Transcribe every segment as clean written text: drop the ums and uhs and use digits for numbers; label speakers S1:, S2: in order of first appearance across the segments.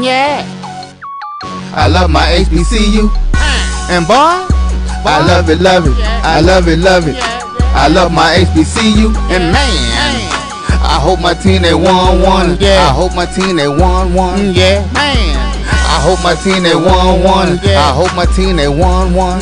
S1: Yeah.
S2: I love my HBCU, and boy, I love it, love it. I love it, love it. I love my HBCU, and man, I hope my team they won one. I hope my team they won one.
S1: Yeah, man.
S2: I hope my team they won one. I hope my team they won one.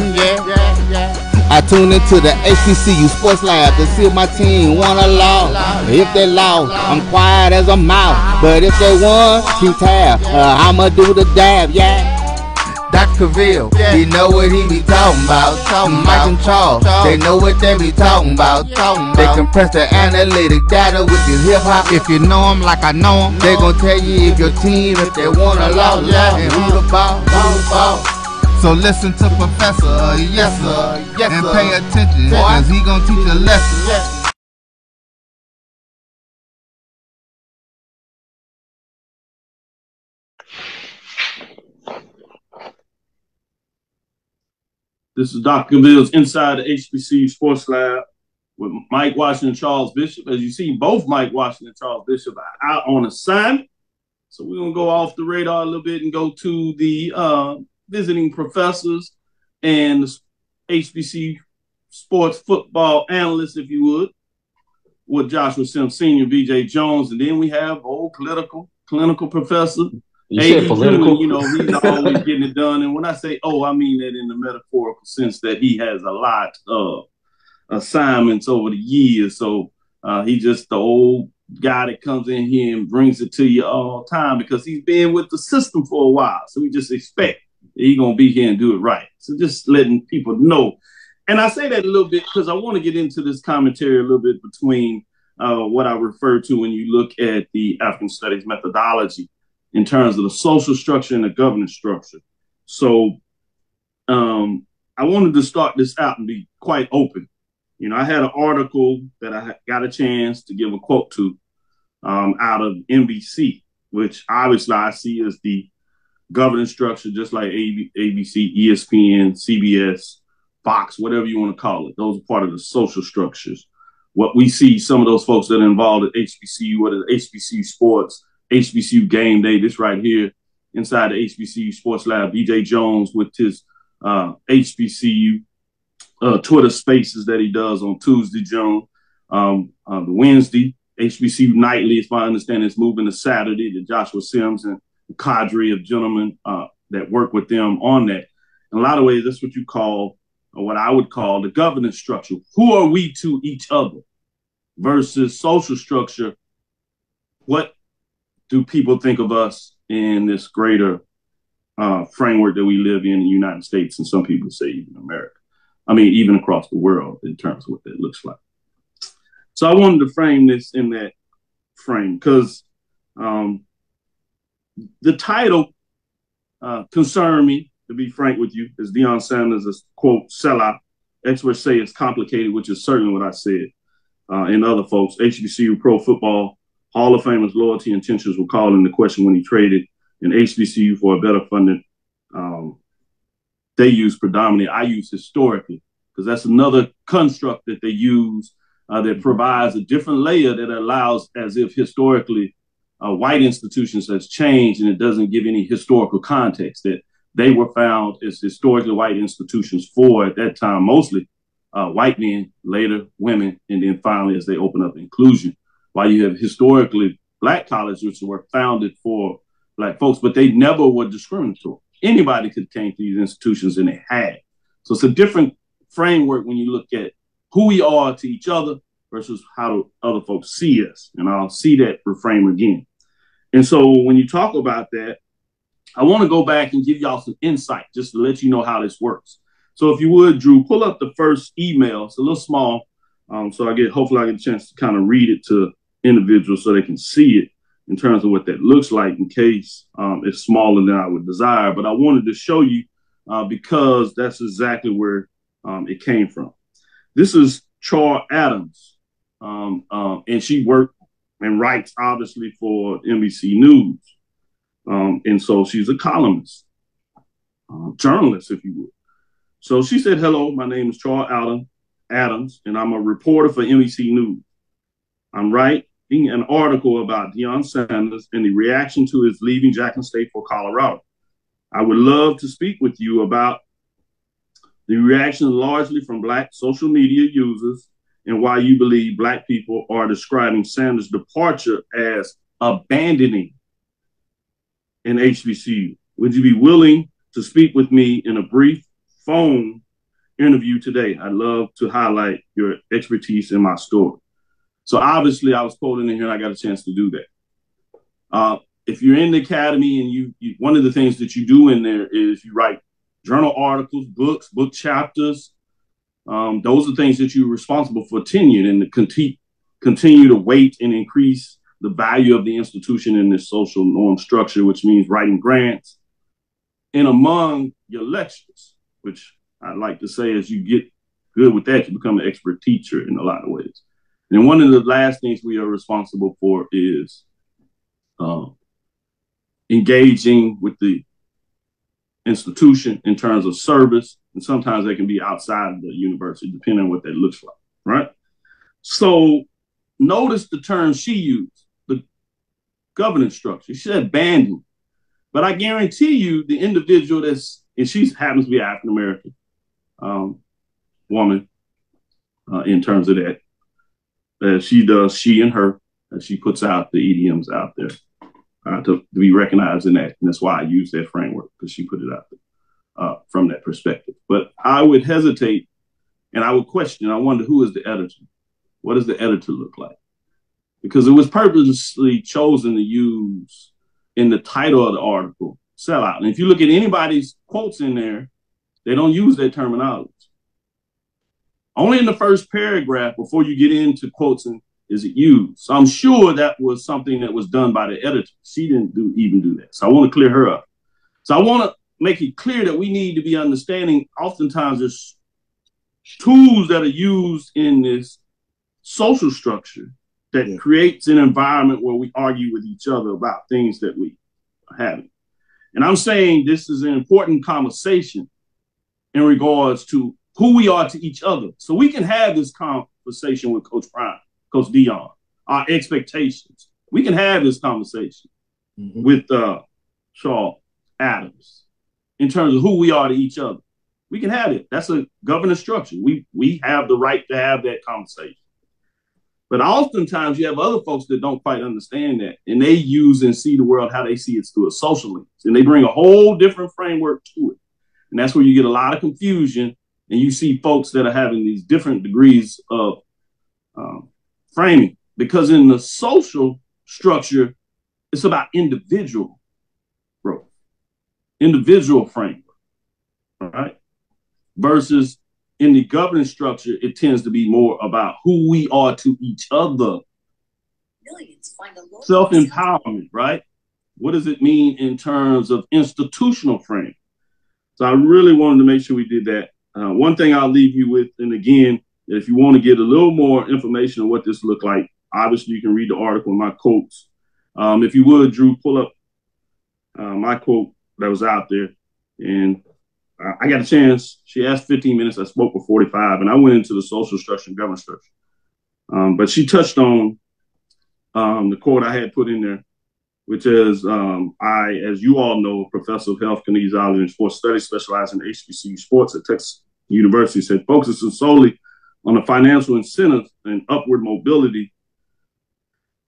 S2: I tune into the HBCU Sports Lab to see if my team won or lost. If they lost, I'm quiet as a mouse. But if they won, keep tab. I'ma do the dab, yeah. Dr. Cavil, he know what he be talking about. Mike and Charles, they know what they be talking about. They compress the analytic data with this hip hop. If you know them like I know them, they gon' tell you if your team, if they won or lost, and who the ball, So listen to Professor, yes sir, and pay attention, cause he gon' teach a lesson.
S3: This is Dr. Cavil's Inside the HBCU Sports Lab with Mike Washington and Charles Bishop. As you see, both Mike Washington and Charles Bishop are out on assignment. So we're going to go off the radar a little bit and go to the visiting professors and the HBCU sports football analysts, if you would, with Joshua Sims Sr., BJ Jones. And then we have old clinical professor.
S4: You said political.
S3: You know, he's always getting it done. And when I say, I mean that in the metaphorical sense that he has a lot of assignments over the years. So he's just the old guy that comes in here and brings it to you all the time because he's been with the system for a while. So we just expect that he's going to be here and do it right. So just letting people know. And I say that a little bit because I want to get into this commentary a little bit between what I refer to when you look at the African Studies methodology in terms of the social structure and the governance structure. So I wanted to start this out and be quite open. You know, I had an article that I got a chance to give a quote to out of NBC, which obviously I see as the governance structure, just like ABC, ESPN, CBS, Fox, whatever you want to call it. Those are part of the social structures. What we see, some of those folks that are involved at HBCU, whether it's HBCU Sports, HBCU Game Day, this right here inside the HBCU Sports Lab, BJ Jones with his HBCU Twitter spaces that he does on Tuesday, Jones. The Wednesday, HBCU Nightly, if I understand, it's moving to Saturday, the Joshua Sims and the cadre of gentlemen that work with them on that. In a lot of ways, that's what you call, or what I would call, the governance structure. Who are we to each other versus social structure? What do people think of us in this greater framework that we live in the United States, and some people say even America? I mean, even across the world in terms of what that looks like. So I wanted to frame this in that frame because the title concerned me, to be frank with you, as Deion Sanders' quote, sellout. Experts say it's complicated, which is certainly what I said. And other folks, HBCU Pro Football Hall of Famers' loyalty intentions were called into question when he traded an HBCU for a better funded. They use predominantly, I use historically, because that's another construct that they use that provides a different layer that allows as if historically white institutions has changed, and it doesn't give any historical context that they were found as historically white institutions for, at that time, mostly white men, later women, and then finally as they open up inclusion. While you have historically black colleges which were founded for black folks, but they never were discriminatory. Anybody could came to these institutions and they had. So it's a different framework when you look at who we are to each other versus how other folks see us. And I'll see that reframe again. And so when you talk about that, I want to go back and give y'all some insight just to let you know how this works. So if you would, Drew, pull up the first email. It's a little small. So hopefully I get a chance to kind of read it to individuals so they can see it in terms of what that looks like in case it's smaller than I would desire. But I wanted to show you because that's exactly where it came from. This is Char Adams, and she worked and writes, obviously, for NBC News. And so she's a columnist, journalist, if you would. So she said, hello, my name is Char Adams, and I'm a reporter for NBC News. I'm right an article about Deion Sanders and the reaction to his leaving Jackson State for Colorado. I would love to speak with you about the reaction largely from Black social media users and why you believe Black people are describing Sanders' departure as abandoning an HBCU. Would you be willing to speak with me in a brief phone interview today? I'd love to highlight your expertise in my story. So obviously I was quoting in here and I got a chance to do that. If you're in the academy and you one of the things that you do in there is you write journal articles, books, book chapters. Those are things that you're responsible for tenure and to continue to weight and increase the value of the institution in this social norm structure, which means writing grants. And among your lectures, which I like to say as you get good with that, you become an expert teacher in a lot of ways. And one of the last things we are responsible for is engaging with the institution in terms of service. And sometimes they can be outside of the university, depending on what that looks like, right? So notice the term she used, the governance structure. She said banding. But I guarantee you the individual and she happens to be an African-American woman in terms of that. She and her, she puts out the idioms out there to be recognized in that. And that's why I use that framework, because she put it out there from that perspective. But I would hesitate and I would question, I wonder who is the editor? What does the editor look like? Because it was purposely chosen to use in the title of the article, sellout. And if you look at anybody's quotes in there, they don't use that terminology. Only in the first paragraph before you get into quotes is it used. So I'm sure that was something that was done by the editor. She didn't even do that. So I want to clear her up. So I want to make it clear that we need to be understanding oftentimes there's tools that are used in this social structure that creates an environment where we argue with each other about things that we are having. And I'm saying this is an important conversation in regards to who we are to each other. So we can have this conversation with Coach Prime, Coach Deion, our expectations. We can have this conversation with Shaw Adams in terms of who we are to each other. We can have it. That's a governance structure. We have the right to have that conversation. But oftentimes you have other folks that don't quite understand that, and they use and see the world how they see it through a social lens, and they bring a whole different framework to it. And that's where you get a lot of confusion, and you see folks that are having these different degrees of framing, because in the social structure, it's about individual growth, individual framework, all right? Versus in the governance structure, it tends to be more about who we are to each other. Self-empowerment, right? What does it mean in terms of institutional frame? So I really wanted to make sure we did that. One thing I'll leave you with, and again, if you want to get a little more information on what this looked like, obviously you can read the article in my quotes. If you would, Drew, pull up my quote that was out there. And I got a chance. She asked 15 minutes. I spoke for 45, and I went into the social structure and governance structure. But she touched on the quote I had put in there, which is, as you all know, professor of health, kinesiology, and sports studies, specializing in HBCU sports at Texas University, said focusing solely on the financial incentives and upward mobility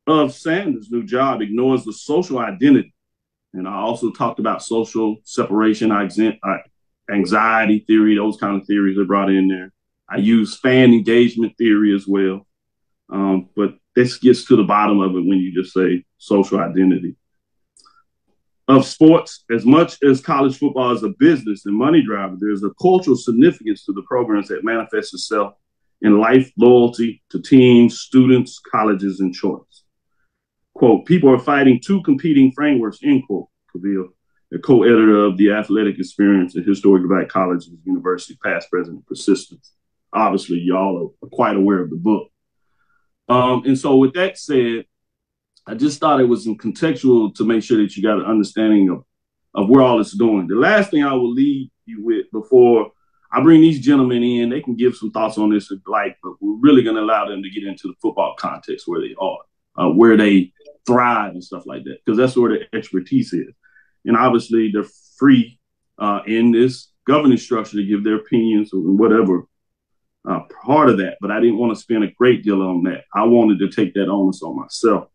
S3: of Sanders' new job ignores the social identity. And I also talked about social separation, anxiety theory, those kind of theories are brought in there. I use fan engagement theory as well. But this gets to the bottom of it when you just say social identity. Of sports, as much as college football is a business and money driver, there's a cultural significance to the programs that manifests itself in life loyalty to teams, students, colleges, and choice. Quote, people are fighting two competing frameworks, end quote, Cavil, the co-editor of the Athletic Experience and Historic Black Colleges, University, Past, Present, and Persistence. Obviously, y'all are quite aware of the book. And so with that said, I just thought it was contextual to make sure that you got an understanding of where all it's going. The last thing I will leave you with before I bring these gentlemen in, they can give some thoughts on this if like, but we're really going to allow them to get into the football context where they are. where they thrive and stuff like that, because that's where the expertise is. And obviously they're free in this governing structure to give their opinions or whatever part of that. But I didn't want to spend a great deal on that. I wanted to take that onus on myself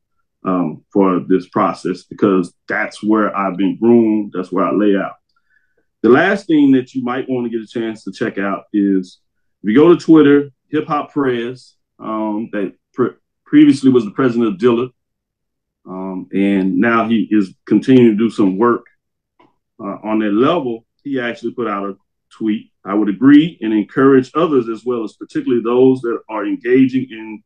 S3: for this process, because that's where I've been groomed. That's where I lay out. The last thing that you might want to get a chance to check out is, if you go to Twitter, Hip Hop Prez, that previously was the president of Dillard, and now he is continuing to do some work on that level. He actually put out a tweet. I would agree and encourage others, as well as particularly those that are engaging in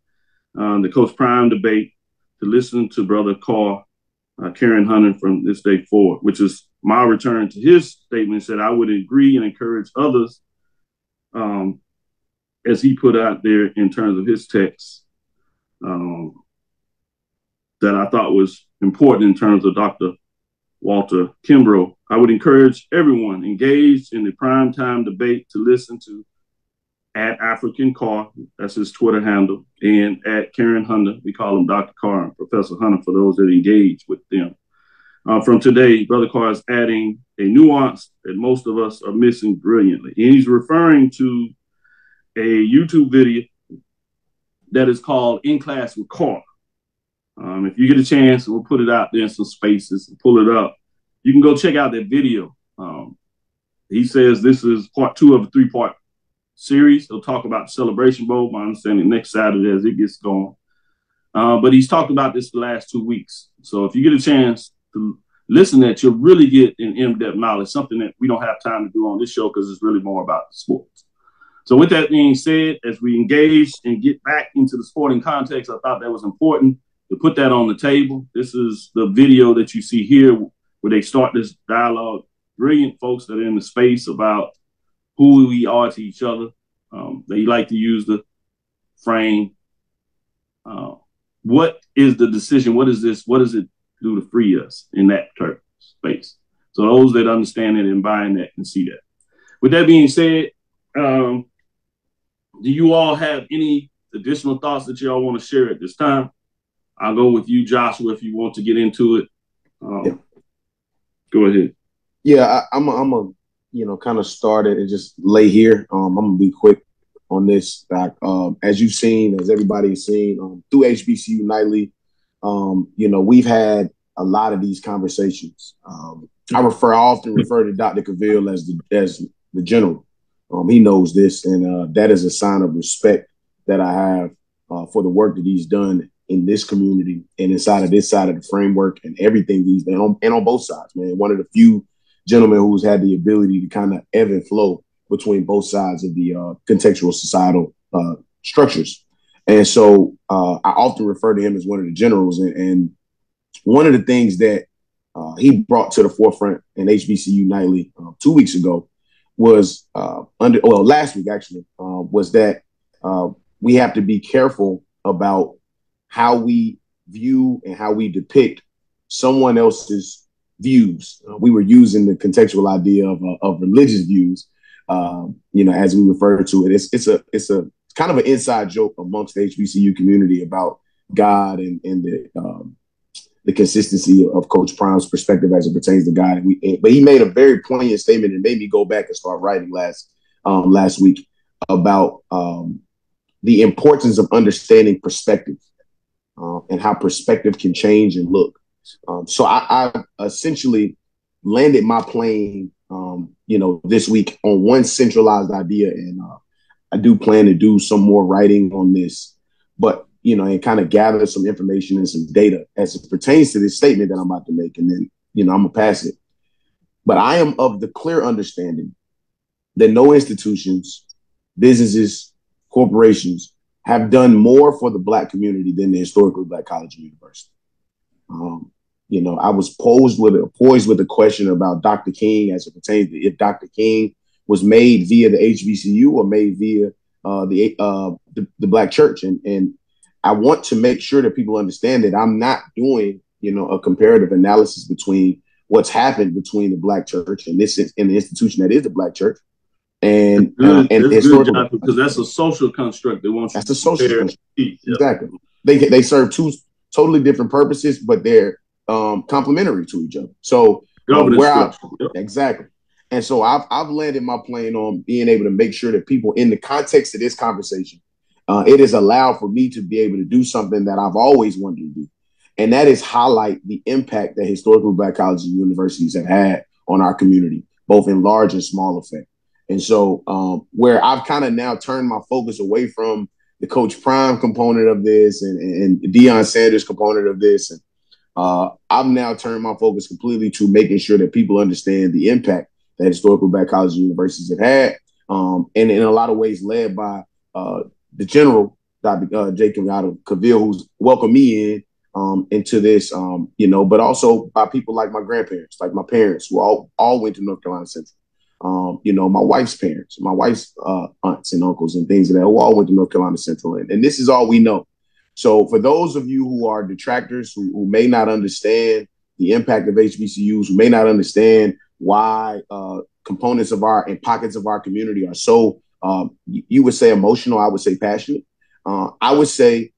S3: the Coach Prime debate, to listen to Brother Karen Hunter from this day forward, which is my return to his statement. Said I would agree and encourage others, as he put out there in terms of his text, that I thought was important in terms of Dr. Walter Kimbrough. I would encourage everyone engaged in the primetime debate to listen to at African Carr, that's his Twitter handle, and at Karen Hunter. We call him Dr. Carr and Professor Hunter for those that engage with them. From today, Brother Carr is adding a nuance that most of us are missing brilliantly. And he's referring to a YouTube video that is called In Class with Carr. If you get a chance, we'll put it out there in some spaces and pull it up. You can go check out that video. He says this is part 2 of a 3-part series. He'll talk about the Celebration Bowl, my understanding, next Saturday as it gets going. But he's talked about this the last 2 weeks. So if you get a chance to listen to that, you'll really get an in-depth knowledge, something that we don't have time to do on this show because it's really more about sports. So with that being said, as we engage and get back into the sporting context, I thought that was important to put that on the table. This is the video that you see here where they start this dialogue. Brilliant folks that are in the space about who we are to each other. They like to use the frame. What is the decision? What is this? What does it do to free us in that space? So those that understand it and buying that can see that. With that being said, do you all have any additional thoughts that y'all want to share at this time? I'll go with you, Joshua, if you want to get into it. Go ahead.
S1: Yeah, I'm a kind of start it and just lay here. I'm gonna be quick on this. As you've seen, as everybody's seen through HBCU Nightly, we've had a lot of these conversations. I often refer to Dr. Cavil as the general. He knows this, and that is a sign of respect that I have for the work that he's done in this community and inside of this side of the framework and everything he's done, and on both sides, man. One of the few gentlemen who's had the ability to kind of ebb and flow between both sides of the contextual societal structures. And so I often refer to him as one of the generals. And one of the things that he brought to the forefront in HBCU Nightly 2 weeks ago was last week actually, was that we have to be careful about how we view and how we depict someone else's views. We were using the contextual idea of religious views, as we refer to it. It's a kind of an inside joke amongst the HBCU community about God and the consistency of Coach Prime's perspective as it pertains to God. But he made a very poignant statement and made me go back and start writing last week about the importance of understanding perspective and how perspective can change and look. So I essentially landed my plane, this week on one centralized idea. And I do plan to do some more writing on this, but, and kind of gather some information and some data as it pertains to this statement that I'm about to make. And then, I'm going to pass it. But I am of the clear understanding that no institutions, businesses, corporations have done more for the Black community than the historically Black college and university. I was poised with a question about Dr. King as it pertains to if Dr. King was made via the HBCU or made via the Black church. And I want to make sure that people understand that I'm not doing, a comparative analysis between what's happened between the Black church and the institution that is the Black church. And
S3: because that's a social construct. They want you
S1: that's a social construct.
S3: Yeah.
S1: Exactly. They serve two totally different purposes, but they're complementary to each other. So exactly. And so I've landed my plane on being able to make sure that people, in the context of this conversation, it is allowed for me to be able to do something that I've always wanted to do. And that is highlight the impact that historically Black colleges and universities have had on our community, both in large and small effect. And so where I've kind of now turned my focus away from the Coach Prime component of this and Deion Sanders component of this, and I've now turned my focus completely to making sure that people understand the impact that historically Black colleges and universities have had, and in a lot of ways led by the general, Dr. J. Kenyatta Cavil, who's welcomed me in into this, but also by people like my grandparents, like my parents, who all went to North Carolina Central. My wife's parents, my wife's aunts and uncles and things like that, who all went to North Carolina Central. And this is all we know. So for those of you who are detractors, who may not understand the impact of HBCUs, who may not understand why components of and pockets of our community are so, you would say emotional, I would say passionate. I would say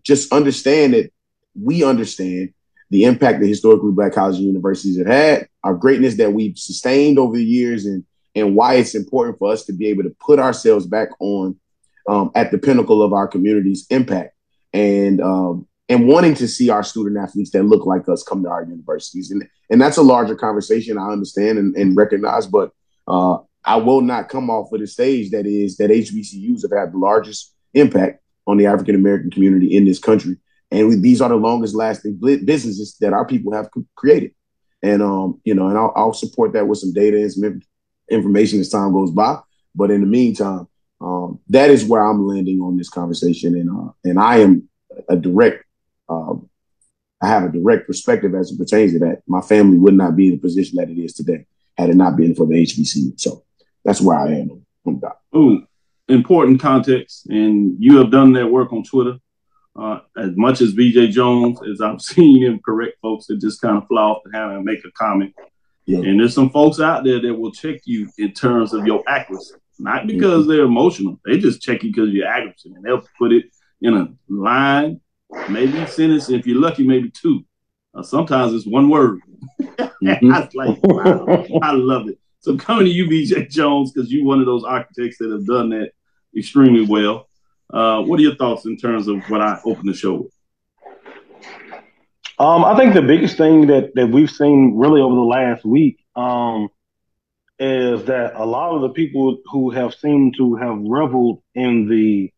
S1: just understand that we understand the impact that historically Black colleges and universities have had, our greatness that we've sustained over the years, and why it's important for us to be able to put ourselves back on at the pinnacle of our community's impact, and wanting to see our student athletes that look like us come to our universities. And that's a larger conversation, I understand and recognize, but I will not come off of the stage that HBCUs have had the largest impact on the African-American community in this country. And these are the longest lasting businesses that our people have created. And, I'll support that with some data and some information as time goes by. But in the meantime, that is where I'm landing on this conversation. And I am I have a direct perspective as it pertains to that. My family would not be in the position that it is today had it not been for the HBCU. So that's where I am.
S3: Ooh, important context. And you have done that work on Twitter. As much as BJ Jones, as I've seen him correct folks that just kind of fly off the handle and make a comment. Yeah. And there's some folks out there that will check you in terms of your accuracy, not because they're emotional. They just check you because of your accuracy, and they'll put it in a line, maybe a sentence. If you're lucky, maybe two. Sometimes it's one word. I was like, wow, I love it. So coming to you, BJ Jones, because you're one of those architects that have done that extremely well. What are your thoughts in terms of what I opened the show with?
S4: I think the biggest thing that we've seen really over the last week is that a lot of the people who have seemed to have reveled in the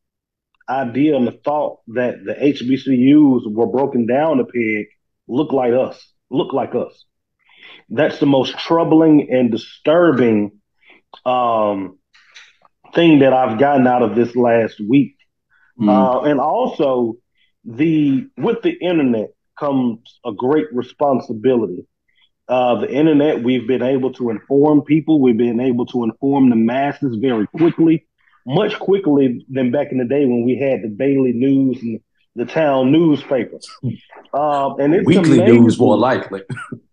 S4: idea and the thought that the HBCUs were broken down a peg look like us. That's the most troubling and disturbing thing that I've gotten out of this last week. And also, with the internet comes a great responsibility. The internet, we've been able to inform people. We've been able to inform the masses very quickly, much quickly than back in the day when we had the daily news and the town newspaper. And it's
S5: weekly news, more likely.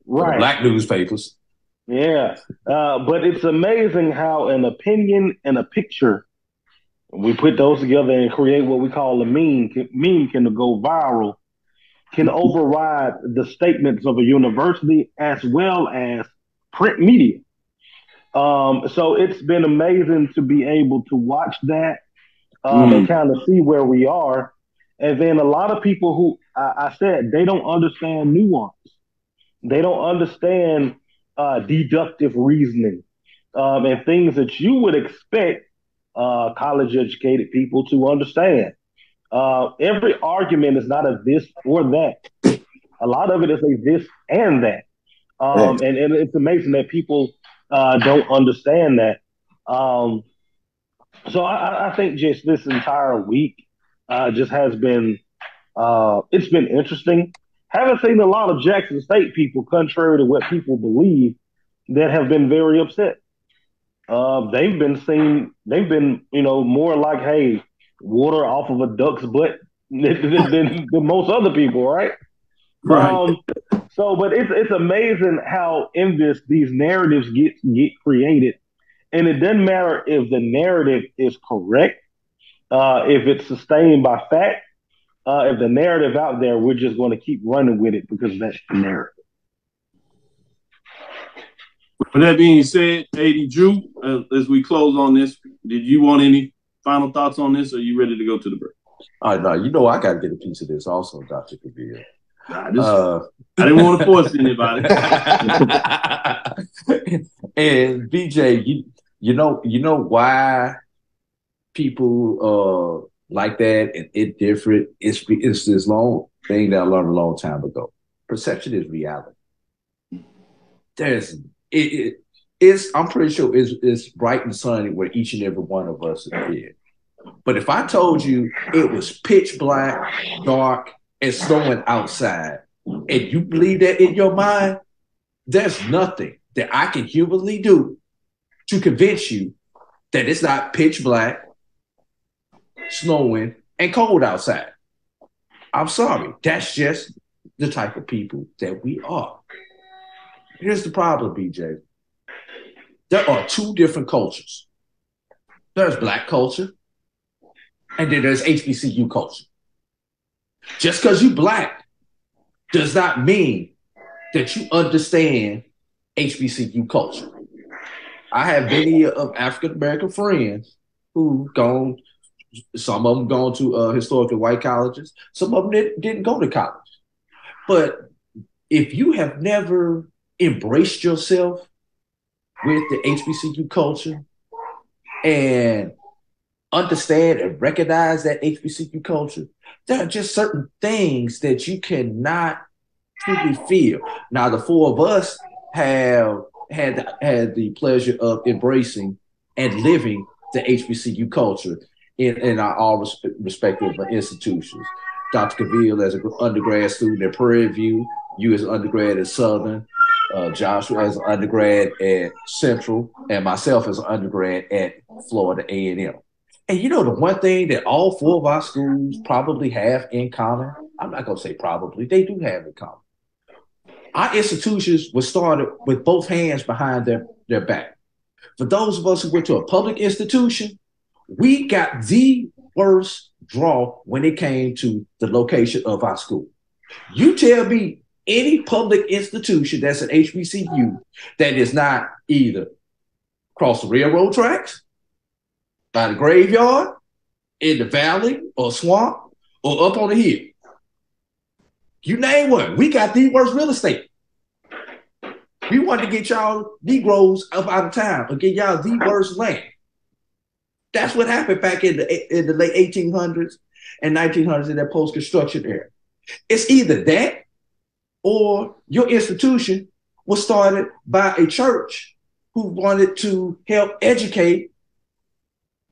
S4: Right.
S5: Black newspapers.
S4: Yeah. But it's amazing how an opinion and a picture, we put those together and create what we call a meme can go viral, can override the statements of a university as well as print media. So it's been amazing to be able to watch that and kind of see where we are. And then a lot of people who I said, they don't understand nuance. They don't understand deductive reasoning and things that you would expect college-educated people to understand. Every argument is not a this or that. A lot of it is a this and that. And it's amazing that people don't understand that. So I think just this entire week just has been, it's been interesting. Haven't seen a lot of Jackson State people, contrary to what people believe, that have been very upset. They've been, more like, hey, water off of a duck's butt than most other people, right?
S3: Right.
S4: But it's amazing how in these narratives get created, and it doesn't matter if the narrative is correct, if it's sustained by fact, if the narrative out there, we're just going to keep running with it because that's the narrative.
S3: With that being said, 80 Drew, as we close on this, did you want any final thoughts on this, or are you ready to go to the break?
S5: All right, no, I got to get a piece of this also, Dr. Cavil.
S3: I didn't want to force anybody.
S5: And BJ, you know why people like that and it different? It's this long thing that I learned a long time ago. Perception is reality. I'm pretty sure it's bright and sunny where each and every one of us is here. But if I told you it was pitch black, dark, and snowing outside, and you believe that in your mind, there's nothing that I can humanly do to convince you that it's not pitch black, snowing, and cold outside. I'm sorry. That's just the type of people that we are. Here's the problem, BJ. There are two different cultures. There's black culture, and then there's HBCU culture. Just because you black does not mean that you understand HBCU culture. I have many of African-American friends who've gone, some of them gone to historically white colleges, some of them didn't go to college. But if you have never embraced yourself with the HBCU culture and understand and recognize that HBCU culture, there are just certain things that you cannot truly feel. Now, the four of us have had the pleasure of embracing and living the HBCU culture in our all respective institutions. Dr. Cavil as an undergrad student at Prairie View, you as an undergrad at Southern, Joshua as an undergrad at Central, and myself as an undergrad at Florida A&M. And you know, the one thing that all four of our schools probably have in common, I'm not going to say probably, they do have in common. Our institutions were started with both hands behind their back. For those of us who went to a public institution, we got the worst draw when it came to the location of our school. You tell me any public institution that's an HBCU that is not either across the railroad tracks, by the graveyard, in the valley or swamp, or up on the hill. You name one. We got the worst real estate. We wanted to get y'all Negroes up out of town and get y'all the worst land. That's what happened back in the late 1800s and 1900s in that post-construction era. It's either that or your institution was started by a church who wanted to help educate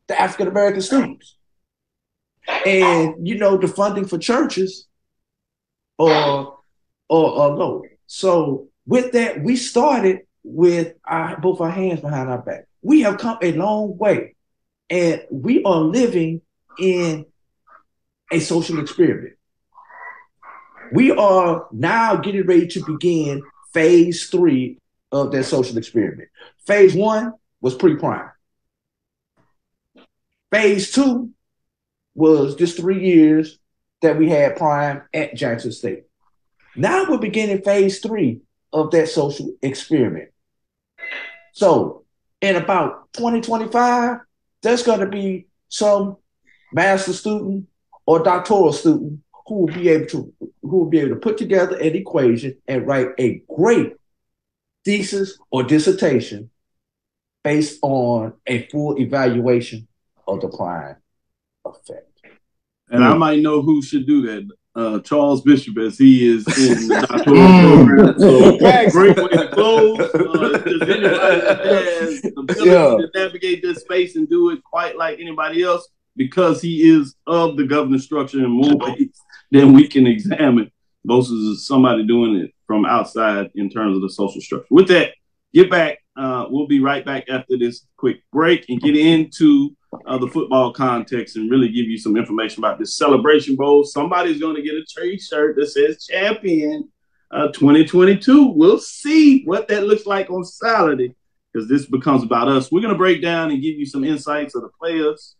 S5: the African-American students. And, you know, the funding for churches are low. So with that, we started with both our hands behind our back. We have come a long way, and we are living in a social experiment. We are now getting ready to begin phase 3 of that social experiment. Phase 1 was pre-prime. Phase 2 was just 3 years that we had prime at Jackson State. Now we're beginning phase 3 of that social experiment. So in about 2025, there's going to be some master's student or doctoral student who will be able to put together an equation and write a great thesis or dissertation based on a full evaluation of the prime effect.
S3: And I might know who should do that. Charles Bishop, as he is in the doctoral program. So great way to close. If there's anybody that has the ability to navigate this space and do it quite like anybody else, because he is of the governance structure in more ways than we can examine, versus somebody doing it from outside in terms of the social structure. With that, get back. We'll be right back after this quick break and get into the football context and really give you some information about this Celebration Bowl. Somebody's going to get a T-shirt that says Champion 2022. We'll see what that looks like on Saturday, because this becomes about us. We're going to break down and give you some insights of the players,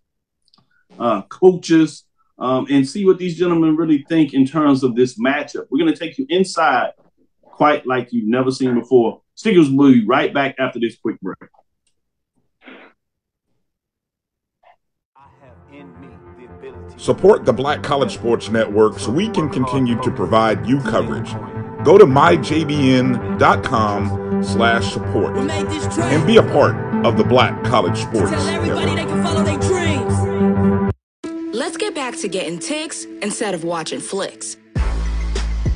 S3: coaches, and see what these gentlemen really think in terms of this matchup. We're going to take you inside quite like you've never seen before. Stickers will be right back after this quick break.
S6: Support the Black College Sports Network so we can continue to provide you coverage. Go to myjbn.com/support and be a part of the Black College Sports Network.
S7: They can follow their dreams. Let's get back to getting ticks instead of watching flicks.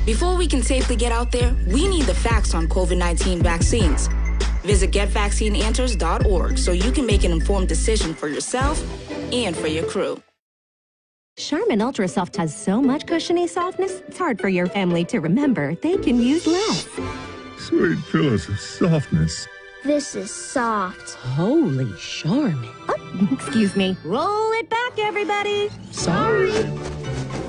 S7: Before we can safely get out there, we need the facts on COVID-19 vaccines. Visit getvaccineanswers.org so you can make an informed decision for yourself and for your crew.
S8: Charmin Ultra Soft has so much cushiony softness, it's hard for your family to remember they can use less.
S9: Sweet pillows of softness.
S10: This is soft.
S8: Holy Charmin. Oh, excuse me. Roll it back, everybody. Sorry.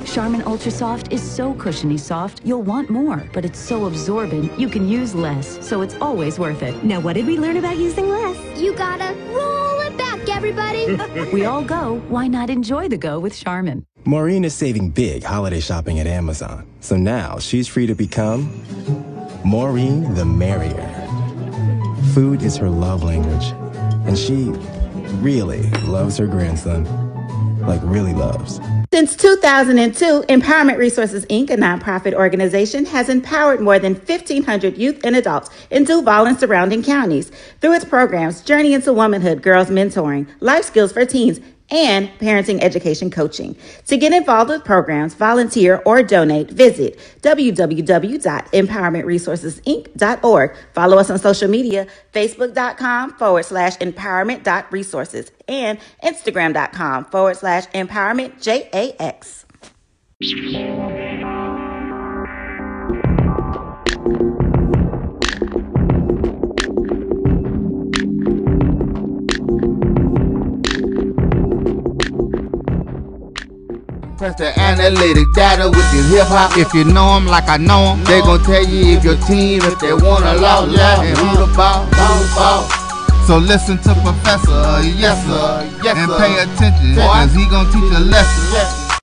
S8: Charmin Ultra Soft is so cushiony soft, you'll want more, but it's so absorbent, you can use less, so it's always worth it. Now, what did we learn about using less?
S10: You gotta roll it back, everybody.
S8: We all go. Why not enjoy the go with Charmin?
S11: Maureen is saving big holiday shopping at Amazon, so now she's free to become Maureen the Merrier. Food is her love language, and she really loves her grandson. Like, really loves.
S12: Since 2002, Empowerment Resources, Inc., a nonprofit organization, has empowered more than 1,500 youth and adults in Duval and surrounding counties through its programs Journey into Womanhood, Girls Mentoring, Life Skills for Teens, and Parenting Education Coaching. To get involved with programs, volunteer, or donate, visit www.empowermentresourcesinc.org. Follow us on social media, facebook.com/empowerment.resources and instagram.com/empowermentJAX.
S2: Press the analytic data with your hip hop. If you know them like I know them, they gon' tell you if your team, if they wanna lose, and who the ball. So listen to Professor, yes sir, and pay attention, cause he gon' teach a lesson.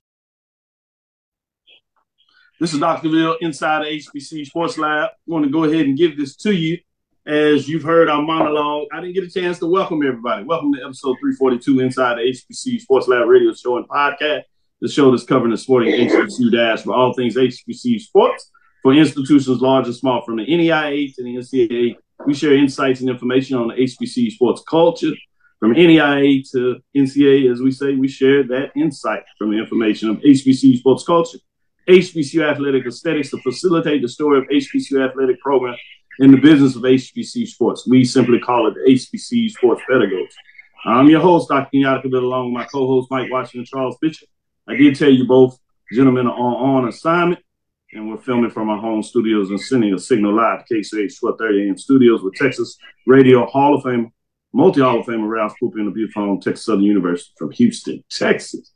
S3: This is Dr. Cavil inside the HBCU Sports Lab. I want to go ahead and give this to you. As you've heard our monologue, I didn't get a chance to welcome everybody. Welcome to episode 342 inside the HBCU Sports Lab radio show and podcast. The show that's covering the sporting HBCU dash for all things HBCU sports for institutions large and small, from the NEIA to the NCAA. We share insights and information on the HBCU sports culture. From NEIA to NCAA, as we say, we share that insight from the information of HBCU sports culture, HBCU athletic aesthetics to facilitate the story of HBCU athletic program in the business of HBCU sports. We simply call it the HBCU sports pedagogy. I'm your host, Dr. Kenyatta Cavil, along with my co-host, Mike Washington and Charles Bishop. I did tell you both gentlemen are on assignment, and we're filming from our home studios and sending a signal live to KCH 1230 AM studios with Texas Radio Hall of Fame, multi-Hall of Famer Ralph Cooper and the beautiful home Texas Southern University from Houston, Texas.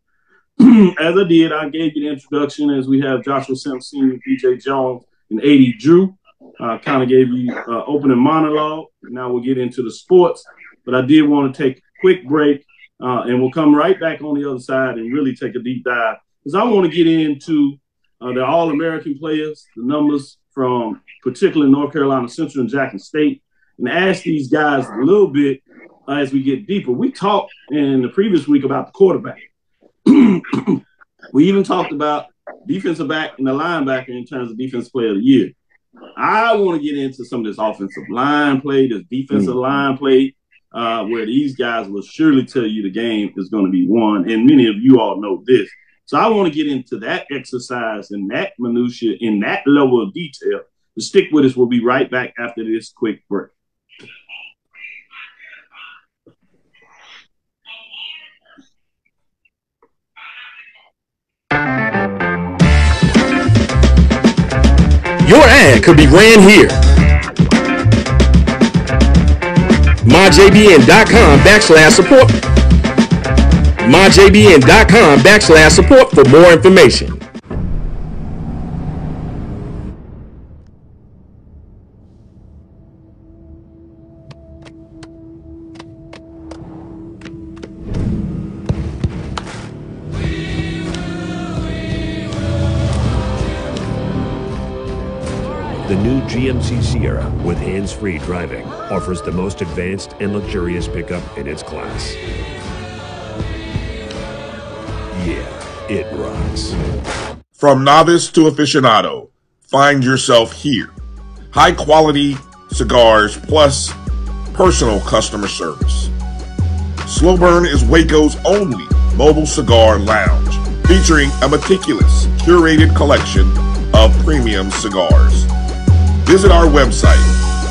S3: As I did, I gave you the introduction as we have Joshua Simpson, DJ Jones, and A.D. Drew. Kind of gave you opening monologue. Now we'll get into the sports, but I did want to take a quick break. And we'll come right back on the other side and really take a deep dive, because I want to get into the All-American players, the numbers from particularly North Carolina Central and Jackson State, and ask these guys a little bit as we get deeper. We talked in the previous week about the quarterback. We even talked about defensive back and the linebacker in terms of defensive player of the year. I want to get into some of this offensive line play, this defensive line play, where these guys will surely tell you the game is going to be won. And many of you all know this. So I want to get into that exercise and that minutia in that level of detail. To stick with us, we'll be right back after this quick break.
S13: Your ad could be ran here. MyJBN.com/support. MyJBN.com/support for more information.
S14: The new GMC Sierra with hands-free driving offers the most advanced and luxurious pickup in its class. Yeah, it rocks.
S6: From novice to aficionado, find yourself here. High quality cigars plus personal customer service. Slow Burn is Waco's only mobile cigar lounge, featuring a meticulous, curated collection of premium cigars. Visit our website,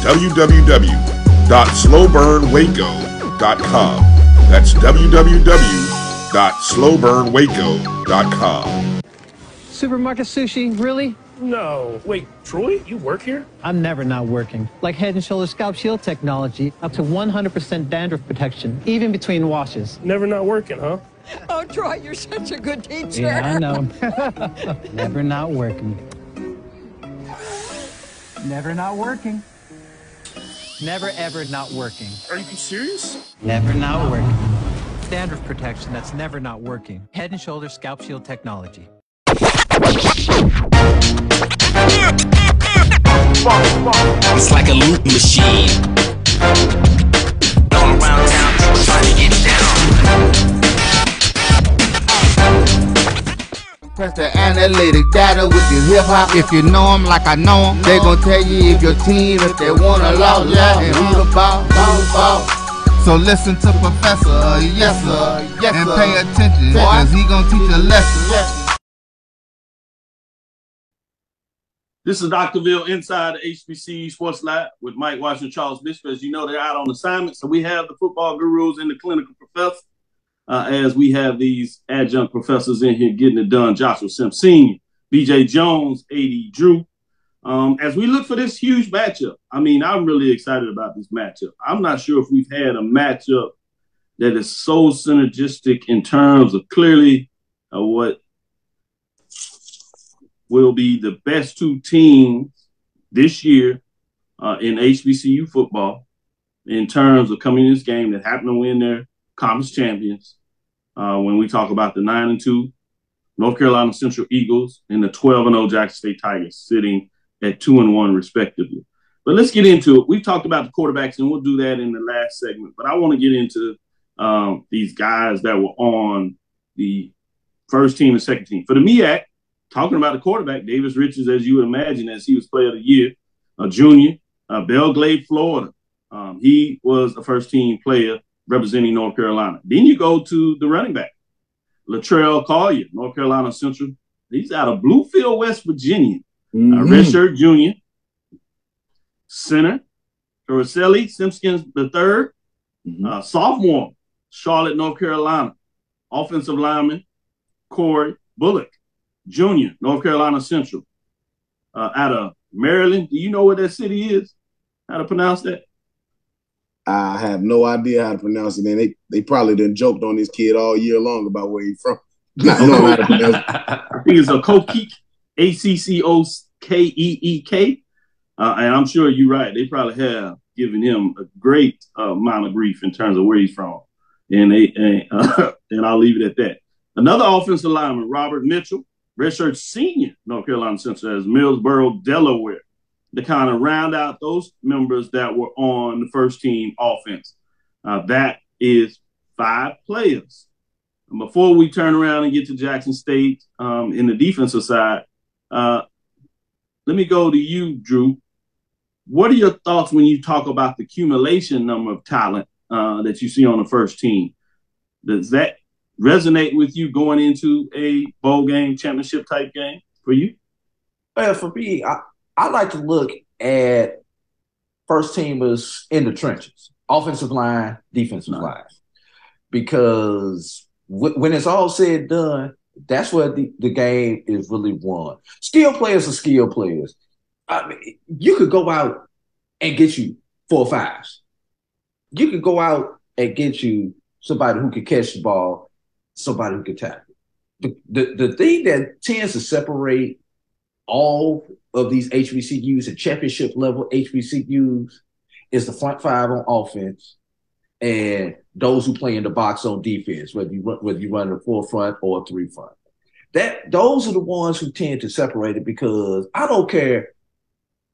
S6: www.slowburnwaco.com. That's www.slowburnwaco.com.
S15: Supermarket sushi, really?
S16: No. Wait, Troy, you work here?
S15: I'm never not working. Like Head & Shoulders Scalp Shield technology, up to 100% dandruff protection, even between washes.
S16: Never not working, huh?
S17: Oh, Troy, you're such a good teacher.
S15: Yeah, I know. Never not working. Never not working. Never ever not working.
S16: Are you serious?
S15: Never not working. Dandruff protection that's never not working. Head & Shoulders Scalp Shield technology.
S18: It's like a loop machine. Going around town, trying to get down.
S2: Press the analytic data with your hip hop. If you know them like I know them, they gon' tell you if your team, if they wanna lose, and who the ball. So listen to Professor, yes sir, and pay attention, cause he gon' teach a lesson.
S3: This is Dr. Ville inside the HBCU Sports Lab with Mike Washington, Charles Bishop. As you know, they're out on assignment, so we have the football gurus and the clinical professor. As we have these adjunct professors in here getting it done, Joshua Sims Sr., BJ Jones, AD Drew. As we look for this huge matchup, I mean, I'm really excited about this matchup. I'm not sure if we've had a matchup that is so synergistic in terms of clearly what will be the best two teams this year in HBCU football in terms of coming in this game that happen to win their conference champions. When we talk about the 9-2 North Carolina Central Eagles and the 12-0 Jackson State Tigers sitting at 2-1 respectively. But let's get into it. We've talked about the quarterbacks, and we'll do that in the last segment. But I want to get into these guys that were on the first team and second team. For the MEAC, talking about the quarterback, Davis Richards, as you would imagine, as he was player of the year, a junior, Belgrade, Florida. He was a first-team player representing North Carolina. Then you go to the running back, Latrell Collier, North Carolina Central. He's out of Bluefield, West Virginia. Redshirt junior. Center, Caroselli Simpkins III. Sophomore, Charlotte, North Carolina. Offensive lineman, Corey Bullock. Junior, North Carolina Central. Out of Maryland. Do you know what that city is? How to pronounce that?
S1: I have no idea how to pronounce it, and they probably done joked on this kid all year long about where he's from. Not knowing how to pronounce it.
S3: I think it's Accokeek, Accokeek. And I'm sure you're right. They probably have given him a great amount of grief in terms of where he's from. And I'll leave it at that. Another offensive lineman, Robert Mitchell, redshirt senior, North Carolina Central, as Millsboro, Delaware, to kind of round out those members that were on the first team offense. That is 5 players. And before we turn around and get to Jackson State in the defensive side, let me go to you, Drew. What are your thoughts when you talk about the accumulation number of talent that you see on the first team? Does that resonate with you going into a bowl game, championship type game for you?
S5: Well, for me, I like to look at first teamers in the trenches, offensive line, defensive line, because when it's all said and done, that's where the game is really won. Skill players are skill players. I mean, you could go out and get you 4 or 5s. You could go out and get you somebody who can catch the ball, somebody who can tackle. The thing that tends to separate all of these HBCUs and championship level HBCUs is the front 5 on offense and those who play in the box on defense, whether you run a 4 front or a 3 front. Those are the ones who tend to separate it, because I don't care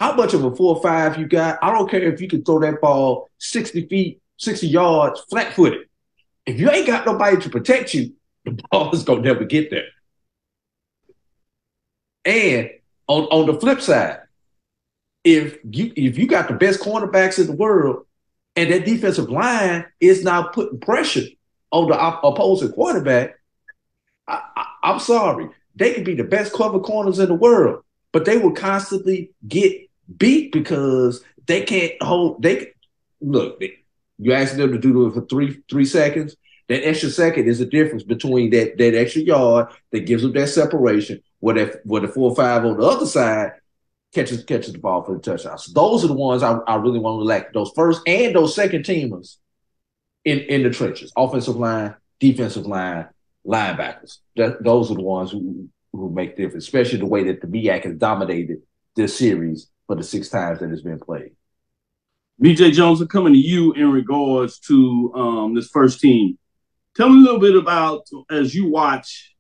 S5: how much of a 4-5 you got. I don't care if you can throw that ball 60 feet, 60 yards, flat-footed. If you ain't got nobody to protect you, the ball is going to never get there. And on the flip side, if you got the best cornerbacks in the world and that defensive line is now putting pressure on the opposing quarterback, I'm sorry. They could be the best cover corners in the world, but they will constantly get beat because they can't hold. You ask them to do it for three seconds. That extra second is the difference between that extra yard that gives them that separation. Where the 4-5 on the other side catches the ball for the touchdown. So those are the ones I really want to elect. Those first and those second teamers in the trenches, offensive line, defensive line, linebackers. Those are the ones who make the difference, especially the way that the MEAC has dominated this series for the 6 times that it's been played.
S3: BJ Jones, I'm coming to you in regards to this first team. Tell me a little bit about, as you watch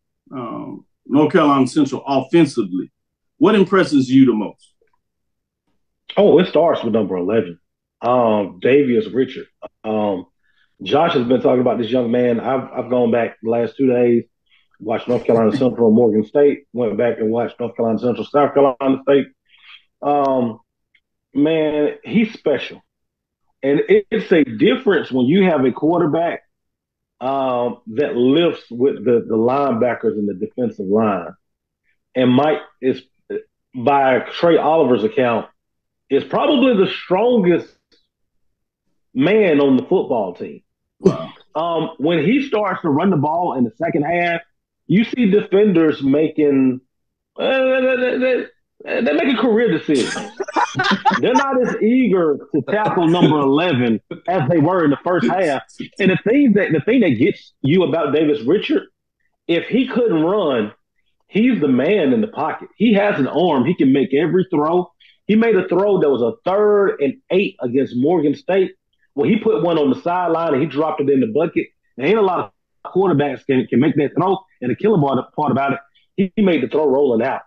S3: North Carolina Central offensively, what impresses you the most?
S4: Oh, it starts with number 11, Davius Richard. Josh has been talking about this young man. I've gone back the last 2 days, watched North Carolina Central and Morgan State, went back and watched North Carolina Central, South Carolina State. Man, he's special. And it's a difference when you have a quarterback that lifts with the linebackers and the defensive line. And Mike is, by Trey Oliver's account, is probably the strongest man on the football team.
S3: Wow.
S4: When he starts to run the ball in the second half, you see defenders making they make a career decision. They're not as eager to tackle number 11 as they were in the first half. And the thing that gets you about Davis Richard, if he couldn't run, he's the man in the pocket. He has an arm. He can make every throw. He made a throw that was a 3rd and 8 against Morgan State. Well, he put one on the sideline and he dropped it in the bucket. And ain't a lot of quarterbacks can make that throw. And the killer part about it, he made the throw rolling out.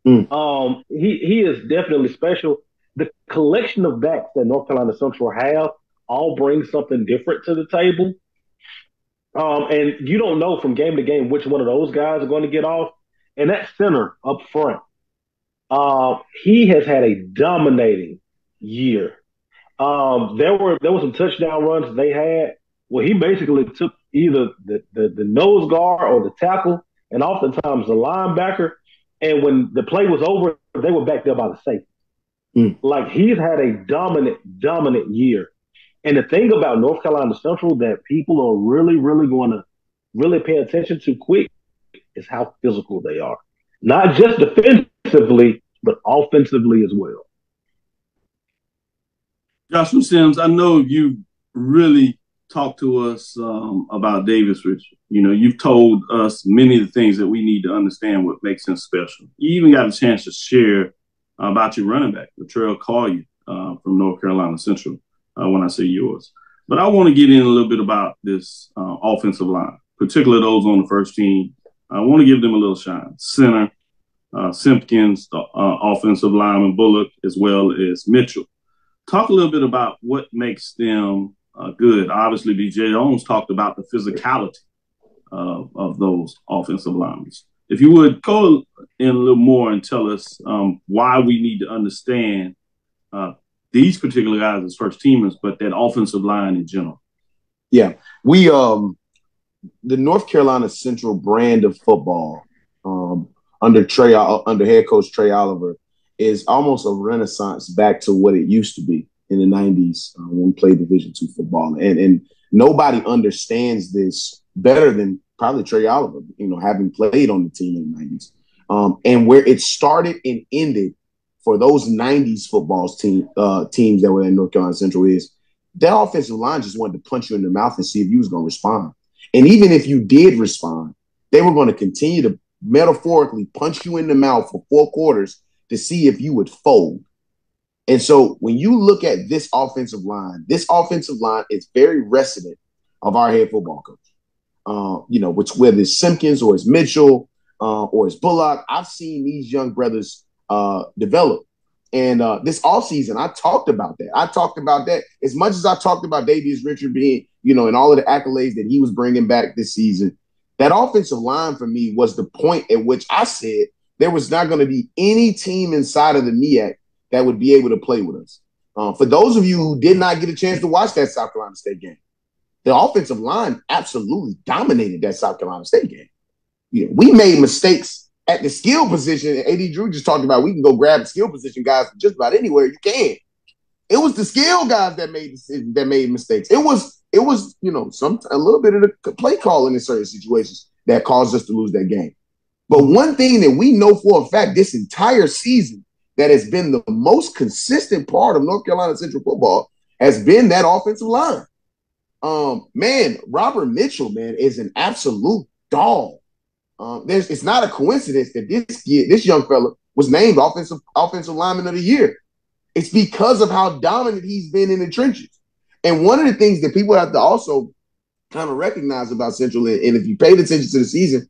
S4: He is definitely special. The collection of backs that North Carolina Central have all bring something different to the table. And you don't know from game to game which one of those guys are going to get off. And that center up front, he has had a dominating year. There were some touchdown runs they had where he basically took either the nose guard or the tackle, and oftentimes the linebacker. And when the play was over, they were back there by the safety. Like, he's had a dominant year. And the thing about North Carolina Central that people are really, really going to really pay attention to quick is how physical they are. Not just defensively, but offensively as well.
S3: Joshua Sims, I know you really talked to us about Davis Richard. You know, you've told us many of the things that we need to understand what makes him special. You even got a chance to share about your running back, Latrell Collier from North Carolina Central, when I say yours. But I want to get in a little bit about this offensive line, particularly those on the first team. I want to give them a little shine. Center, Simpkins, the offensive lineman, Bullock, as well as Mitchell. Talk a little bit about what makes them good. Obviously, BJ Jones talked about the physicality of those offensive linemen. If you would go in a little more and tell us why we need to understand these particular guys as first teamers, but that offensive line in general.
S1: Yeah, we the North Carolina Central brand of football under head coach Trey Oliver is almost a renaissance back to what it used to be in the 90s when we played Division II football. And nobody understands this better than probably Trey Oliver, you know, having played on the team in the 90s. And where it started and ended for those 90s football teams that were in North Carolina Central is that offensive line just wanted to punch you in the mouth and see if you was going to respond. And even if you did respond, they were going to continue to metaphorically punch you in the mouth for 4 quarters to see if you would fold. And so when you look at this offensive line is very resident of our head football coach. You know, whether it's Simpkins or it's Mitchell or it's Bullock, I've seen these young brothers develop. And this offseason, I talked about that. I talked about that as much as I talked about Davius Richard being, and all of the accolades that he was bringing back this season. That offensive line for me was the point at which I said there was not going to be any team inside of the MEAC that would be able to play with us. For those of you who did not get a chance to watch that South Carolina State game, the offensive line absolutely dominated that South Carolina State game. We made mistakes at the skill position. A.D. Drew just talked about we can go grab the skill position guys from just about anywhere you can. It was the skill guys that made decisions, that made mistakes. It was a little bit of the play calling in certain situations that caused us to lose that game. But one thing that we know for a fact this entire season that has been the most consistent part of North Carolina Central football has been that offensive line. Robert Mitchell, is an absolute dog. It's not a coincidence that this young fella was named offensive lineman of the year. It's because of how dominant he's been in the trenches. And one of the things that people have to also kind of recognize about Central, and if you paid attention to the season,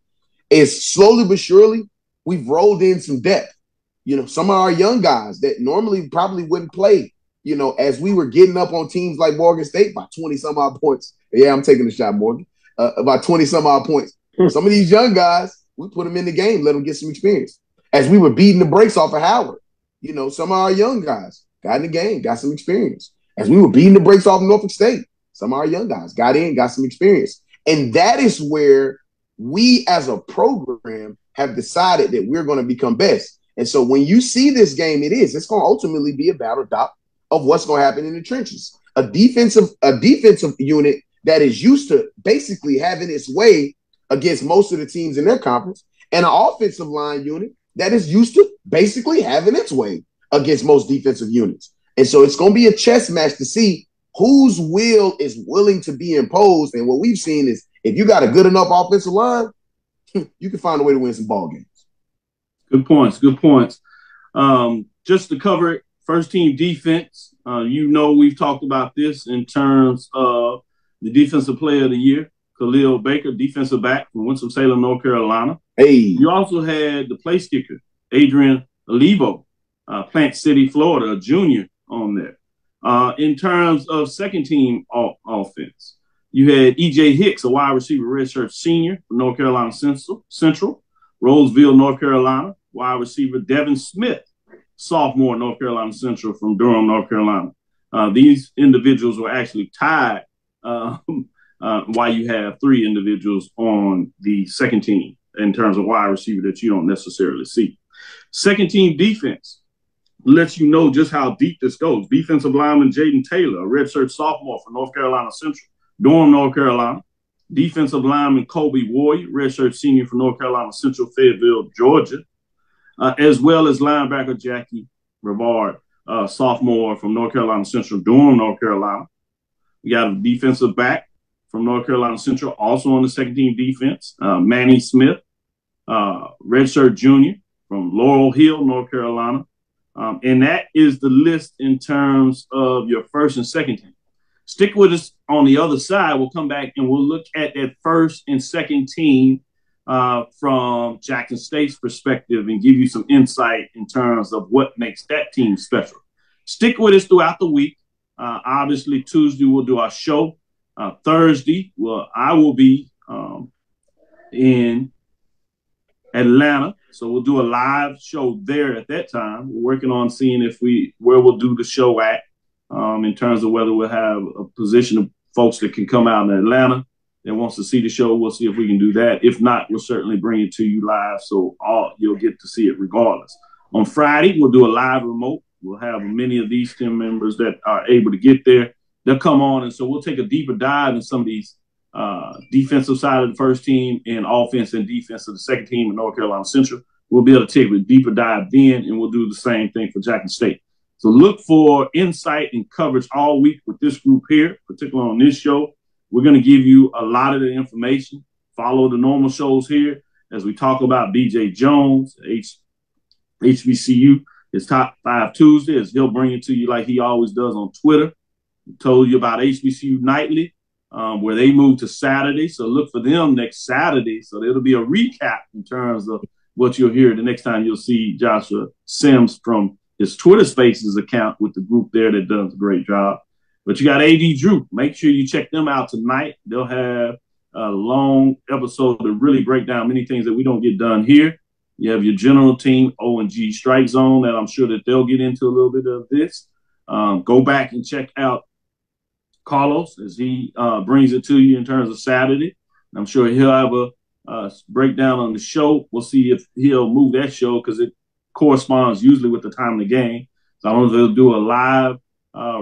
S1: is slowly but surely we've rolled in some depth. Some of our young guys that normally probably wouldn't play, as we were getting up on teams like Morgan State by 20-some-odd points. Yeah, I'm taking a shot, Morgan. About 20-some-odd points. Some of these young guys, we put them in the game, let them get some experience. As we were beating the brakes off of Howard, some of our young guys got in the game, got some experience. As we were beating the brakes off of Norfolk State, some of our young guys got in, got some experience. And that is where we as a program have decided that we're going to become best. And so when you see this game, it's going to ultimately be a battle of what's going to happen in the trenches. A defensive unit that is used to basically having its way against most of the teams in their conference, and an offensive line unit that is used to basically having its way against most defensive units. And so it's going to be a chess match to see whose will is willing to be imposed. And what we've seen is if you got a good enough offensive line, you can find a way to win some ball games.
S3: Good points. Just to cover it, first team defense, we've talked about this in terms of the defensive player of the year, Khalil Baker, defensive back from Winston-Salem, North Carolina.
S1: Hey.
S3: You also had the place kicker, Adrian Olivo, Plant City, Florida, a junior on there. In terms of second team offense, you had E.J. Hicks, a wide receiver, redshirt senior from North Carolina Central. Roseville, North Carolina, wide receiver Devin Smith, sophomore, North Carolina Central from Durham, North Carolina. These individuals were actually tied while you have three individuals on the second team in terms of wide receiver that you don't necessarily see. Second team defense lets you know just how deep this goes. Defensive lineman Jaden Taylor, a redshirt sophomore from North Carolina Central, Durham, North Carolina. Defensive lineman Kobe Warrior, redshirt senior from North Carolina Central, Fayetteville, Georgia, as well as linebacker Jackie Rivard, sophomore from North Carolina Central, Durham, North Carolina. We got a defensive back from North Carolina Central, also on the second team defense, Manny Smith, redshirt junior from Laurel Hill, North Carolina. And that is the list in terms of your first and second team. Stick with us on the other side. We'll come back and we'll look at that first and second team from Jackson State's perspective and give you some insight in terms of what makes that team special. Stick with us throughout the week. Obviously, Tuesday we'll do our show. Thursday, I will be in Atlanta, so we'll do a live show there at that time. We're working on seeing where we'll do the show at. In terms of whether we'll have a position of folks that can come out in Atlanta that wants to see the show. We'll see if we can do that. If not, we'll certainly bring it to you live, so you'll get to see it regardless. On Friday, we'll do a live remote. We'll have many of these team members that are able to get there. They'll come on, and so we'll take a deeper dive in some of these defensive side of the first team and offense and defense of the second team in North Carolina Central. We'll be able to take a deeper dive then, and we'll do the same thing for Jackson State. So look for insight and coverage all week with this group here, particularly on this show. We're going to give you a lot of the information. Follow the normal shows here as we talk about B.J. Jones, HBCU, his Top 5 Tuesday, as he'll bring it to you like he always does on Twitter. We told you about HBCU Nightly, where they moved to Saturday. So look for them next Saturday. So it'll be a recap in terms of what you'll hear the next time you'll see Joshua Sims from his Twitter Spaces account with the group there that does a great job. But you got AD Drew. Make sure you check them out tonight. They'll have a long episode to really break down many things that we don't get done here. You have your general team, O&G Strike Zone, that I'm sure that they'll get into a little bit of this. Go back and check out Carlos as he brings it to you in terms of Saturday. I'm sure he'll have a breakdown on the show. We'll see if he'll move that show because it corresponds usually with the time of the game. So I don't know if they'll do a live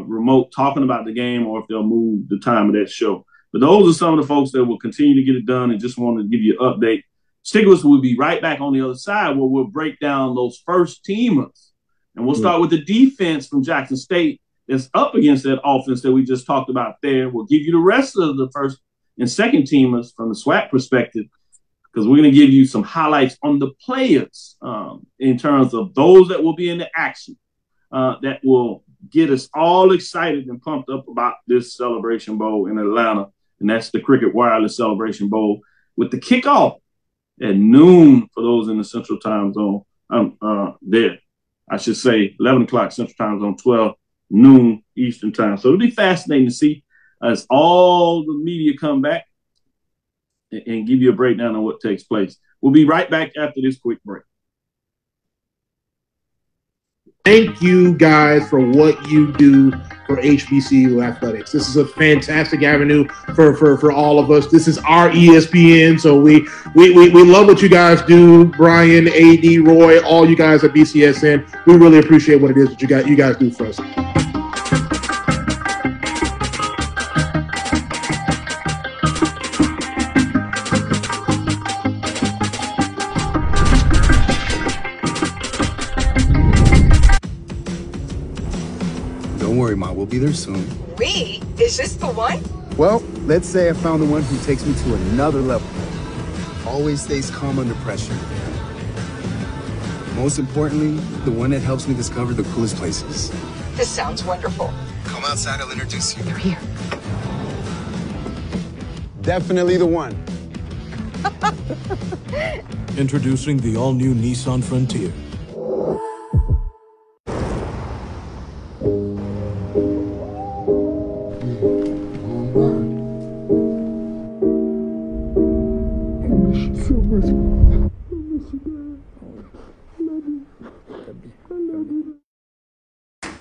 S3: remote talking about the game or if they'll move the time of that show. But those are some of the folks that will continue to get it done and just want to give you an update. Stick with us. We'll be right back on the other side where we'll break down those first teamers. And we'll start with the defense from Jackson State that's up against that offense that we just talked about there. We'll give you the rest of the first and second teamers from the SWAC perspective because we're going to give you some highlights on the players in terms of those that will be in the action that will get us all excited and pumped up about this Celebration Bowl in Atlanta. And that's the Cricket Wireless Celebration Bowl with the kickoff at noon for those in the Central Time Zone there. I should say 11 o'clock Central Time Zone, 12 noon Eastern Time. So it'll be fascinating to see as all the media come back and give you a breakdown on what takes place. We'll be right back after this quick break.
S19: Thank you guys for what you do for HBCU athletics. This is a fantastic avenue for all of us. This is our ESPN, so we love what you guys do. Brian, AD, Roy, all you guys at BCSN. We really appreciate what it is that you guys do for us.
S20: Don't worry, Ma. We'll be there soon.
S17: We? Is this the one?
S20: Well, let's say I found the one who takes me to another level. Always stays calm under pressure. Most importantly, the one that helps me discover the coolest places.
S17: This sounds wonderful.
S20: Come outside, I'll introduce you.
S17: They're here.
S20: Definitely the one.
S21: Introducing the all-new Nissan Frontier.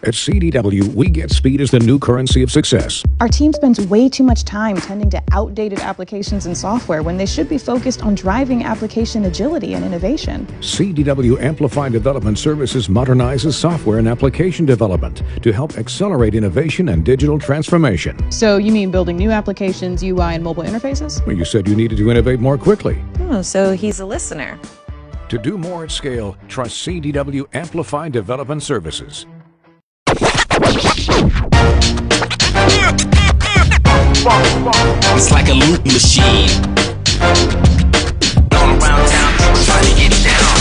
S22: At CDW, we get speed as the new currency of success.
S23: Our team spends way too much time tending to outdated applications and software when they should be focused on driving application agility and innovation.
S22: CDW Amplified Development Services modernizes software and application development to help accelerate innovation and digital transformation.
S23: So you mean building new applications, UI, and mobile interfaces?
S22: Well, you said you needed to innovate more quickly.
S24: Oh, so he's a listener.
S22: To do more at scale, trust CDW Amplified Development Services.
S18: It's like a loop machine. All around town, people trying to get down.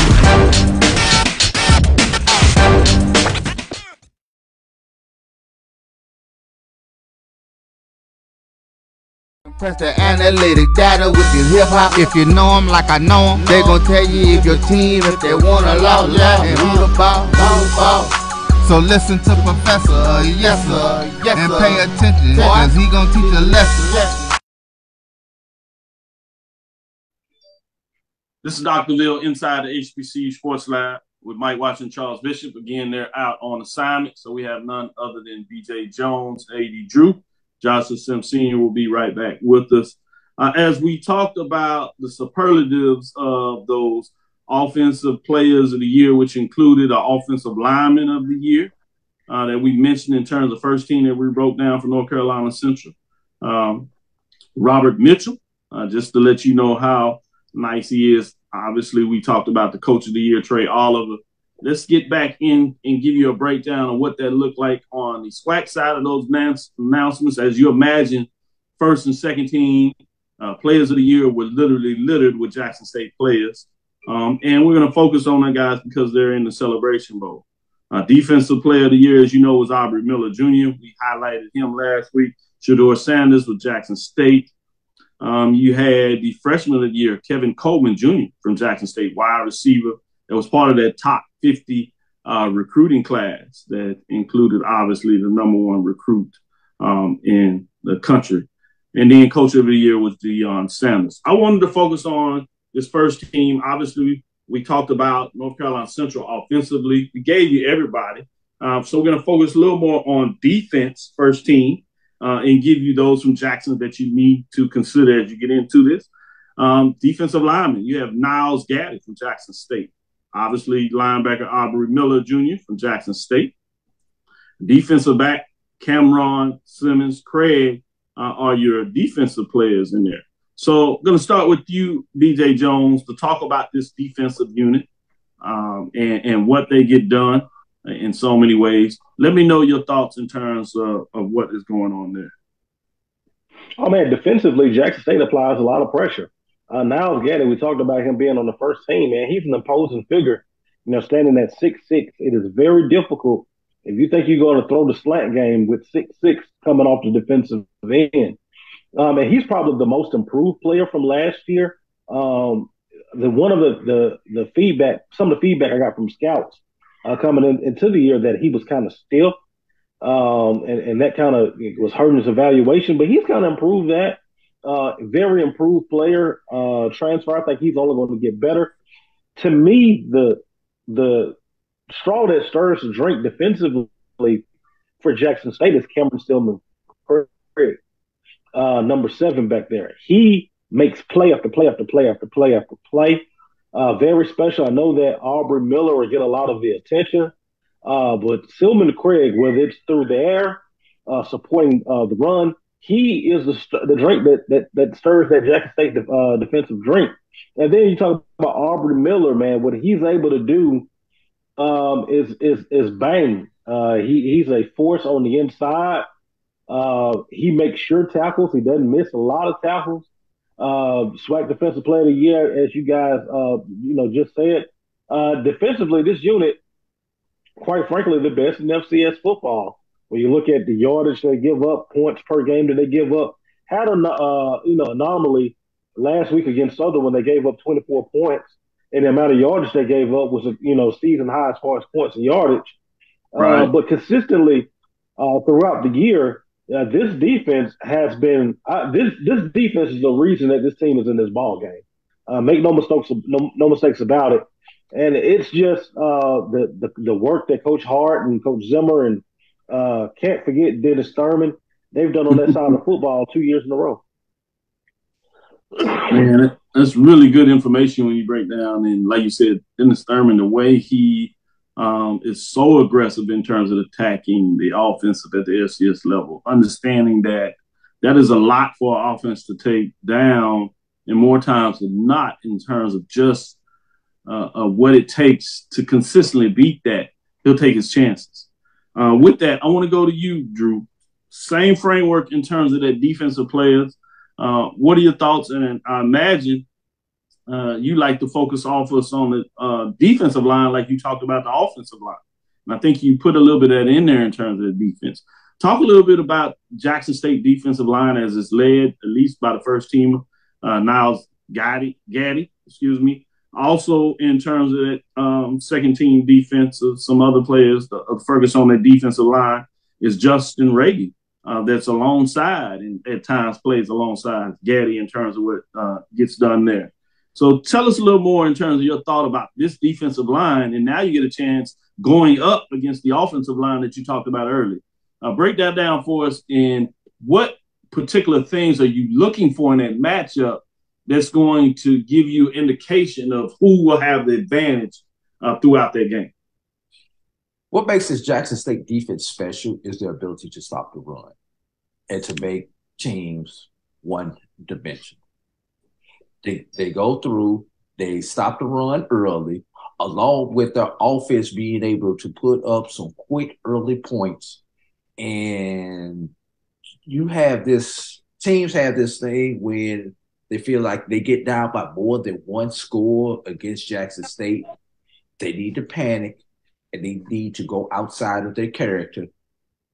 S2: Press the analytic data with your hip hop. If you know them like I know them, they gon' tell you if your team, if they wanna loud, and who the ball. So listen to Professor, yes sir, and pay attention, cause he gon' teach a lesson.
S3: This is Dr. Lil inside the HBCU Sports Lab with Mike Watson and Charles Bishop. Again, they're out on assignment, so we have none other than BJ Jones, AD Drew. Joshua Sim Sr. will be right back with us. As we talked about the superlatives of those offensive players of the year, which included our offensive lineman of the year that we mentioned in terms of first team that we broke down for North Carolina Central. Robert Mitchell, just to let you know how nice he is. Obviously, we talked about the coach of the year, Trey Oliver. Let's get back in and give you a breakdown of what that looked like on the SWAC side of those announcements. As you imagine, first and second team players of the year were literally littered with Jackson State players. And we're going to focus on our guys because they're in the Celebration Bowl. Defensive player of the year, as you know, was Aubrey Miller Jr. We highlighted him last week. Shador Sanders with Jackson State. You had the freshman of the year, Kevin Coleman Jr. from Jackson State, wide receiver that was part of that top 50 recruiting class that included obviously the number one recruit in the country. And then Coach of the Year was Deion Sanders. I wanted to focus on this first team. Obviously, we talked about North Carolina Central offensively. We gave you everybody. So we're going to focus a little more on defense, first team, and give you those from Jackson that you need to consider as you get into this. Defensive lineman, you have Niles Gaddy from Jackson State. Obviously, linebacker Aubrey Miller Jr. from Jackson State. Defensive back Cameron Simmons Craig are your defensive players in there. So I'm going to start with you, BJ Jones, to talk about this defensive unit and what they get done in so many ways. Let me know your thoughts in terms of what is going on there.
S4: Oh, man, defensively, Jackson State applies a lot of pressure. Niles Gaddy, we talked about him being on the first team, man. He's an imposing figure, standing at 6'6". It is very difficult if you think you're going to throw the slant game with 6'6" coming off the defensive end. And he's probably the most improved player from last year. Some of the feedback I got from scouts coming into the year that he was kind of stiff, and that kind of was hurting his evaluation. But he's kind of improved that. Very improved player. Transfer, I think he's only going to get better. To me, the straw that stirs the drink defensively for Jackson State is Cameron Stillman, number 7 back there. He makes play after play after play after play after play. Very special. I know that Aubrey Miller will get a lot of the attention, but Stillman Craig, whether it's through the air, supporting the run, he is the drink that stirs that Jackson State defensive drink. And then you talk about Aubrey Miller, man. What he's able to do is bang. He's a force on the inside. He makes sure tackles. He doesn't miss a lot of tackles. SWAC Defensive Player of the Year, as you guys just said. Defensively, this unit, quite frankly, the best in FCS football. When you look at the yardage they give up, points per game that they give up, had an anomaly last week against Southern when they gave up 24 points, and the amount of yardage they gave up was season high as far as points and yardage.
S3: Right.
S4: But consistently throughout the year, this defense has been this defense is the reason that this team is in this ball game. Make no mistakes about it. And it's just the work that Coach Hart and Coach Zimmer and can't forget Dennis Thurman, they've done on that side of football 2 years in a row.
S3: Man, that's really good information when you break down. And like you said, Dennis Thurman, the way he is so aggressive in terms of attacking the offensive at the FCS level, understanding that is a lot for an offense to take down, and more times than not in terms of just what it takes to consistently beat that. He'll take his chances. With that, I want to go to you, Drew. Same framework in terms of that defensive players. What are your thoughts? And I imagine you like to focus off us on the defensive line like you talked about the offensive line. And I think you put a little bit of that in there in terms of the defense. Talk a little bit about Jackson State defensive line as it's led, at least by the first teamer, Niles Gaddy, Also, in terms of that second team defense of some other players, the focus on that defensive line is Justin Reagan. That's alongside and at times plays alongside Gaddy in terms of what gets done there. So tell us a little more in terms of your thought about this defensive line, and now you get a chance going up against the offensive line that you talked about earlier. Break that down for us, and what particular things are you looking for in that matchup that's going to give you indication of who will have the advantage throughout that game?
S5: What makes this Jackson State defense special is their ability to stop the run and to make teams one-dimensional. They go through, they stop the run early, along with their offense being able to put up some quick early points. And teams have this thing when they feel like they get down by more than one score against Jackson State. They need to panic, and they need to go outside of their character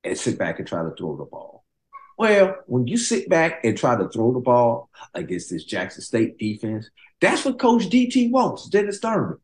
S5: and sit back and try to throw the ball. Well, when you sit back and try to throw the ball against this Jackson State defense, that's what Coach DT wants, Dennis Thurman.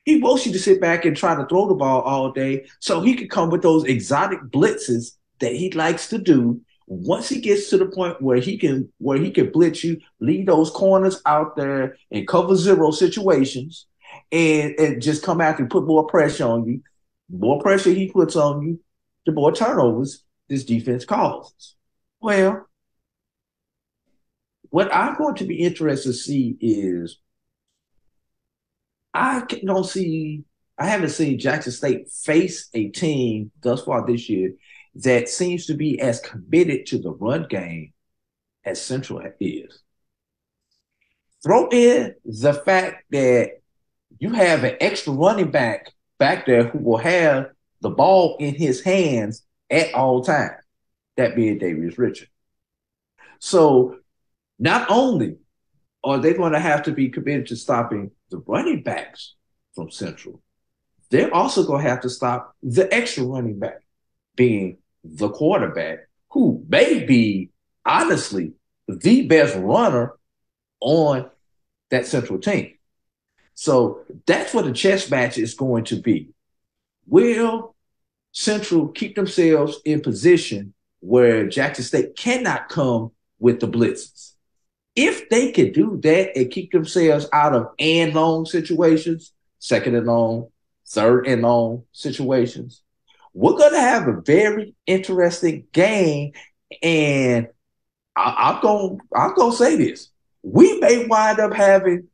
S5: He wants you to sit back and try to throw the ball all day so he can come with those exotic blitzes that he likes to do. Once he gets to the point where he can blitz you, leave those corners out there in cover zero situations and just come out and put more pressure on you. The more pressure he puts on you, the more turnovers this defense causes. Well, what I'm going to be interested to see is I haven't seen Jackson State face a team thus far this year that seems to be as committed to the run game as Central is. Throw in the fact that you have an extra running back there who will have the ball in his hands at all times, that being Darius Richard. So not only are they going to have to be committed to stopping the running backs from Central, they're also going to have to stop the extra running back, being the quarterback, who may be, honestly, the best runner on that Central team. So that's what the chess match is going to be. Will Central keep themselves in position where Jackson State cannot come with the blitzes? If they can do that and keep themselves out of and long situations, second and long, third and long situations, we're going to have a very interesting game. And I'm going to say this. We may wind up having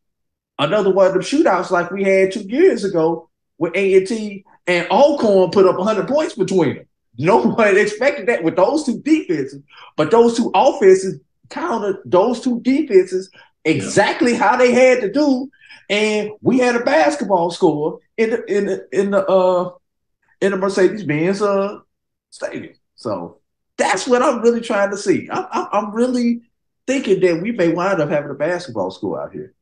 S5: another one of them shootouts like we had 2 years ago with A&T and Alcorn put up 100 points between them. No one expected that with those two defenses, but those two offenses countered those two defenses exactly how they had to do, and we had a basketball score in the Mercedes-Benz Stadium. So that's what I'm really trying to see. I'm really thinking that we may wind up having a basketball score out here.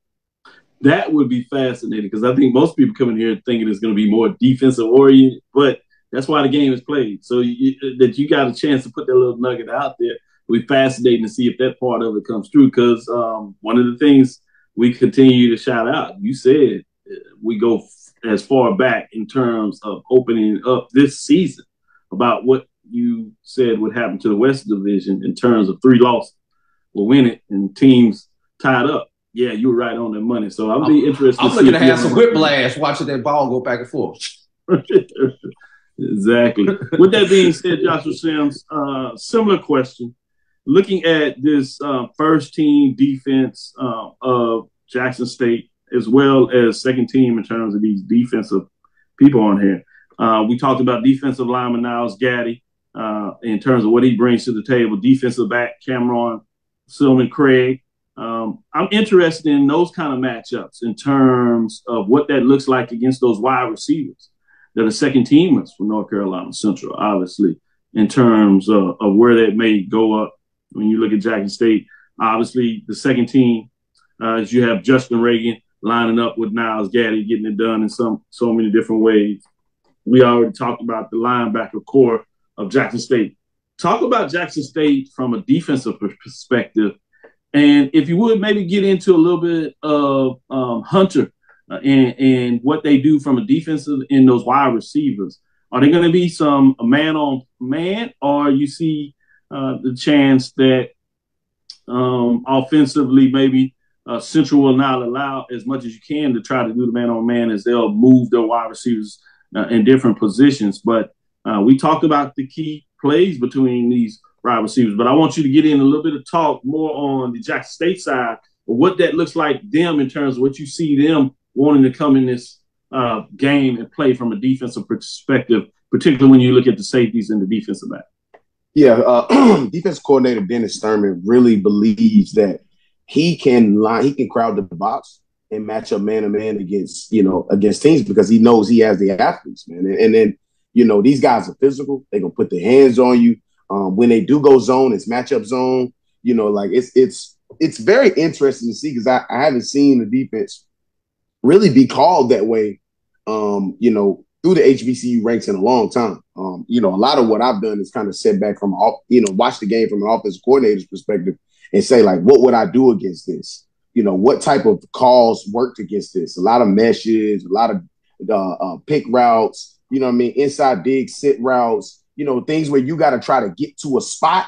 S3: That would be fascinating because I think most people come in here thinking it's going to be more defensive oriented, but that's why the game is played. So that you got a chance to put that little nugget out there. It'll be fascinating to see if that part of it comes through because one of the things we continue to shout out, you said we go as far back in terms of opening up this season about what you said would happen to the West Division in terms of 3 losses. We'll win it and teams tied up. Yeah, you were right on the money. So I'll be interested.
S5: I'm looking to have some whiplash watching that ball go back and forth.
S3: Exactly. With that being said, Joshua Sims, similar question. Looking at this first team defense of Jackson State, as well as second team in terms of these defensive people on here. We talked about defensive lineman Niles Gaddy in terms of what he brings to the table. Defensive back Cameron Silman Craig. I'm interested in those kind of matchups in terms of what that looks like against those wide receivers that are second teamers for North Carolina Central, obviously, in terms of where that may go up. When you look at Jackson State, obviously the second team, as you have Justin Reagan lining up with Niles Gaddy, getting it done in so many different ways. We already talked about the linebacker core of Jackson State. Talk about Jackson State from a defensive perspective. And if you would, maybe get into a little bit of Hunter and what they do from a defensive in those wide receivers. Are they going to be some man-on-man, or you see the chance that offensively maybe Central will not allow as much as you can to try to do the man-on-man as they'll move their wide receivers in different positions. But we talked about the key plays between these wide receivers, but I want you to get in a little bit of talk more on the Jackson State side of what that looks like them in terms of what you see them wanting to come in this game and play from a defensive perspective, particularly when you look at the safeties and the defensive back.
S1: Yeah, defense coordinator Dennis Thurman really believes that he can crowd the box and match up man-to-man against teams because he knows he has the athletes, man. And then, these guys are physical. They're going to put their hands on you. When they do go zone, it's matchup zone. It's very interesting to see because I haven't seen the defense really be called that way, through the HBCU ranks in a long time. A lot of what I've done is kind of sit back from, watch the game from an offensive coordinator's perspective and say, like, what would I do against this? What type of calls worked against this? A lot of meshes, a lot of pick routes, you know what I mean, inside dig sit routes, you know, things where you got to try to get to a spot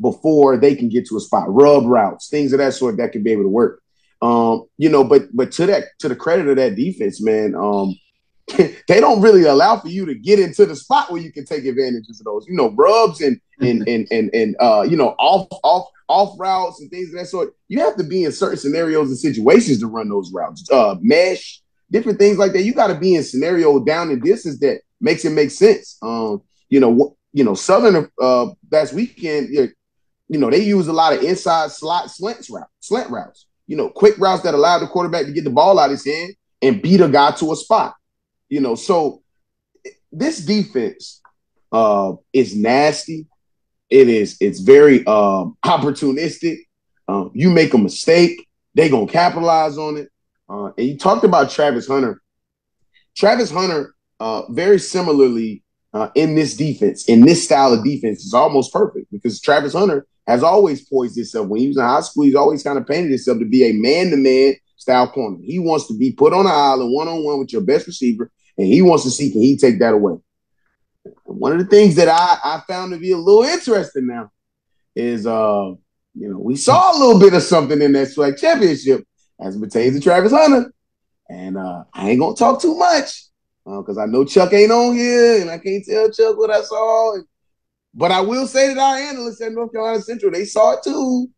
S1: before they can get to a spot, rub routes, things of that sort that can be able to work. You know, but to the credit of that defense, man, they don't really allow for you to get into the spot where you can take advantages of those, you know, rubs and you know, off routes and things of that sort. You have to be in certain scenarios and situations to run those routes. Mesh, different things like that. You got to be in scenario down and distance that makes it make sense. You know, Southern last weekend, you know, they use a lot of inside slant routes. You know, quick routes that allow the quarterback to get the ball out of his hand and beat a guy to a spot. You know, so this defense is nasty. It's very opportunistic. You make a mistake, they gonna capitalize on it. And you talked about Travis Hunter. Travis Hunter, very similarly in this defense, in this style of defense, is almost perfect because Travis Hunter has always poised himself. When he was in high school, he's always kind of painted himself to be a man-to-man style corner. He wants to be put on an island one-on-one with your best receiver, and he wants to see, can he take that away? One of the things that I found to be a little interesting now is, you know, we saw a little bit of something in that SWAC championship as it pertains to Travis Hunter. And I ain't going to talk too much because I know Chuck ain't on here, and I can't tell Chuck what I saw. But I will say that our analysts at North Carolina Central, they saw it too.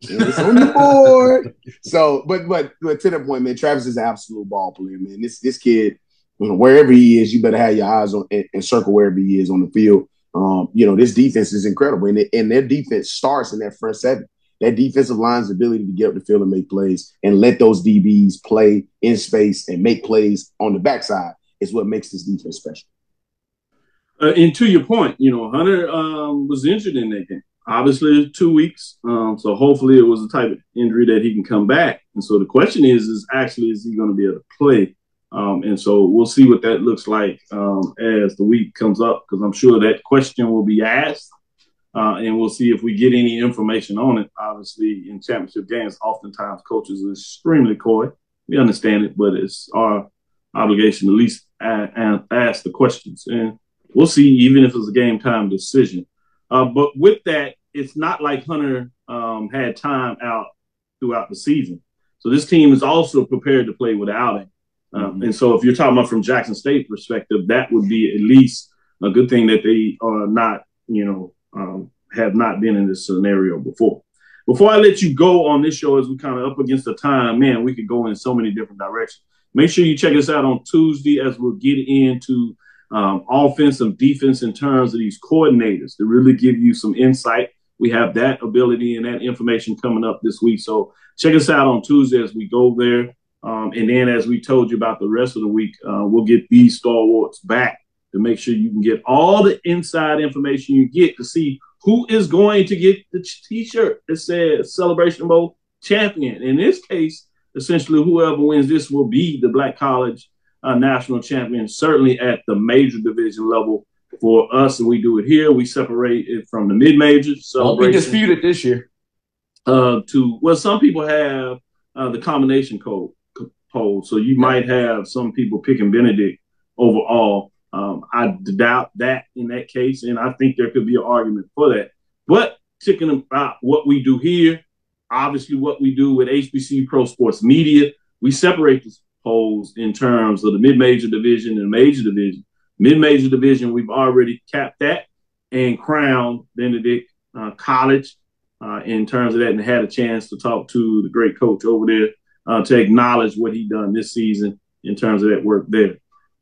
S1: And it's on the board. So, but to the point, man, Travis is an absolute ball player, man. This kid, you know, wherever he is, you better have your eyes on and circle wherever he is on the field. You know, this defense is incredible, and their defense starts in that front seven. That defensive line's ability to get up the field and make plays and let those DBs play in space and make plays on the backside is what makes this defense special.
S3: And to your point, you know, Hunter was injured in that game. Obviously, 2 weeks. So hopefully it was a type of injury that he can come back. And so the question is he going to be able to play? And so we'll see what that looks like as the week comes up, because I'm sure that question will be asked. And we'll see if we get any information on it. Obviously, in championship games, oftentimes coaches are extremely coy. We understand it, but it's our obligation to at least ask the questions. And we'll see, even if it's a game time decision. But with that, it's not like Hunter had time out throughout the season. So this team is also prepared to play without him. And so if you're talking about from Jackson State perspective, that would be at least a good thing that they are not, you know, have not been in this scenario before. Before I let you go on this show, as we kind of up against the time, man, we could go in so many different directions. Make sure you check us out on Tuesday as we'll get into offensive defense in terms of these coordinators to really give you some insight. We have that ability and that information coming up this week. So check us out on Tuesday as we go there. And then as we told you about the rest of the week, we'll get these stalwarts back to make sure you can get all the inside information you get to see who is going to get the T-shirt that says Celebration Bowl champion. In this case, essentially whoever wins this will be the Black College national champion, certainly at the major division level for us. And we do it here. We separate it from the mid-major celebration.
S5: Won't be disputed this year.
S3: Some people have the combination code poll. So you might have some people picking Benedict overall. I doubt that in that case, and I think there could be an argument for that. But checking about what we do here, obviously what we do with HBCU Pro Sports Media, we separate the polls in terms of the mid-major division and the major division. Mid-major division, we've already capped that and crowned Benedict College in terms of that, and had a chance to talk to the great coach over there to acknowledge what he done this season in terms of that work there.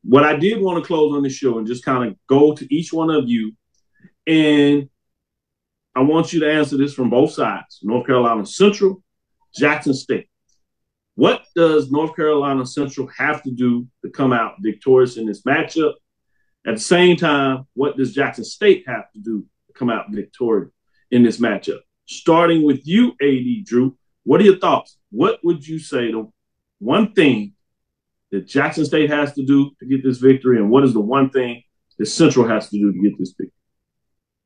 S3: What I did want to close on the show and just kind of go to each one of you, and I want you to answer this from both sides, North Carolina Central, Jackson State. What does North Carolina Central have to do to come out victorious in this matchup? At the same time, what does Jackson State have to do to come out victorious in this matchup? Starting with you, AD Drew, what are your thoughts? What would you say the one thing that Jackson State has to do to get this victory, and what is the one thing that Central has to do to get this victory?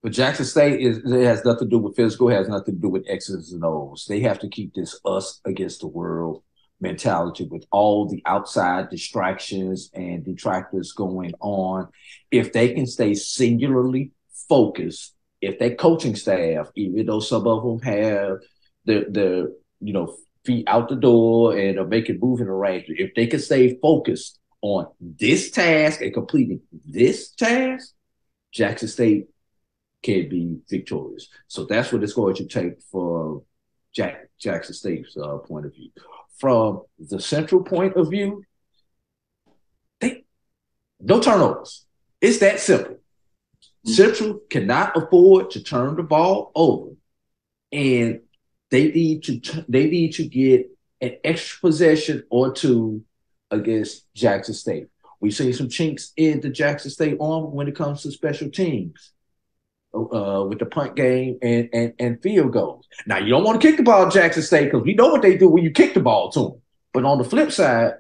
S5: But Jackson State it has nothing to do with physical, it has nothing to do with X's and O's. They have to keep this us against the world mentality with all the outside distractions and detractors going on. If they can stay singularly focused, if that coaching staff, even though some of them have the feet out the door and are making moving arrangements, if they can stay focused on this task and completing this task, Jackson State can be victorious. So that's what it's going to take for Jackson State's point of view. From the Central point of view, no turnovers. It's that simple. Central cannot afford to turn the ball over, and they need to get an extra possession or two against Jackson State. We've seen some chinks in the Jackson State armor when it comes to special teams, with the punt game and field goals. Now, you don't want to kick the ball at Jackson State because we know what they do when you kick the ball to them. But on the flip side,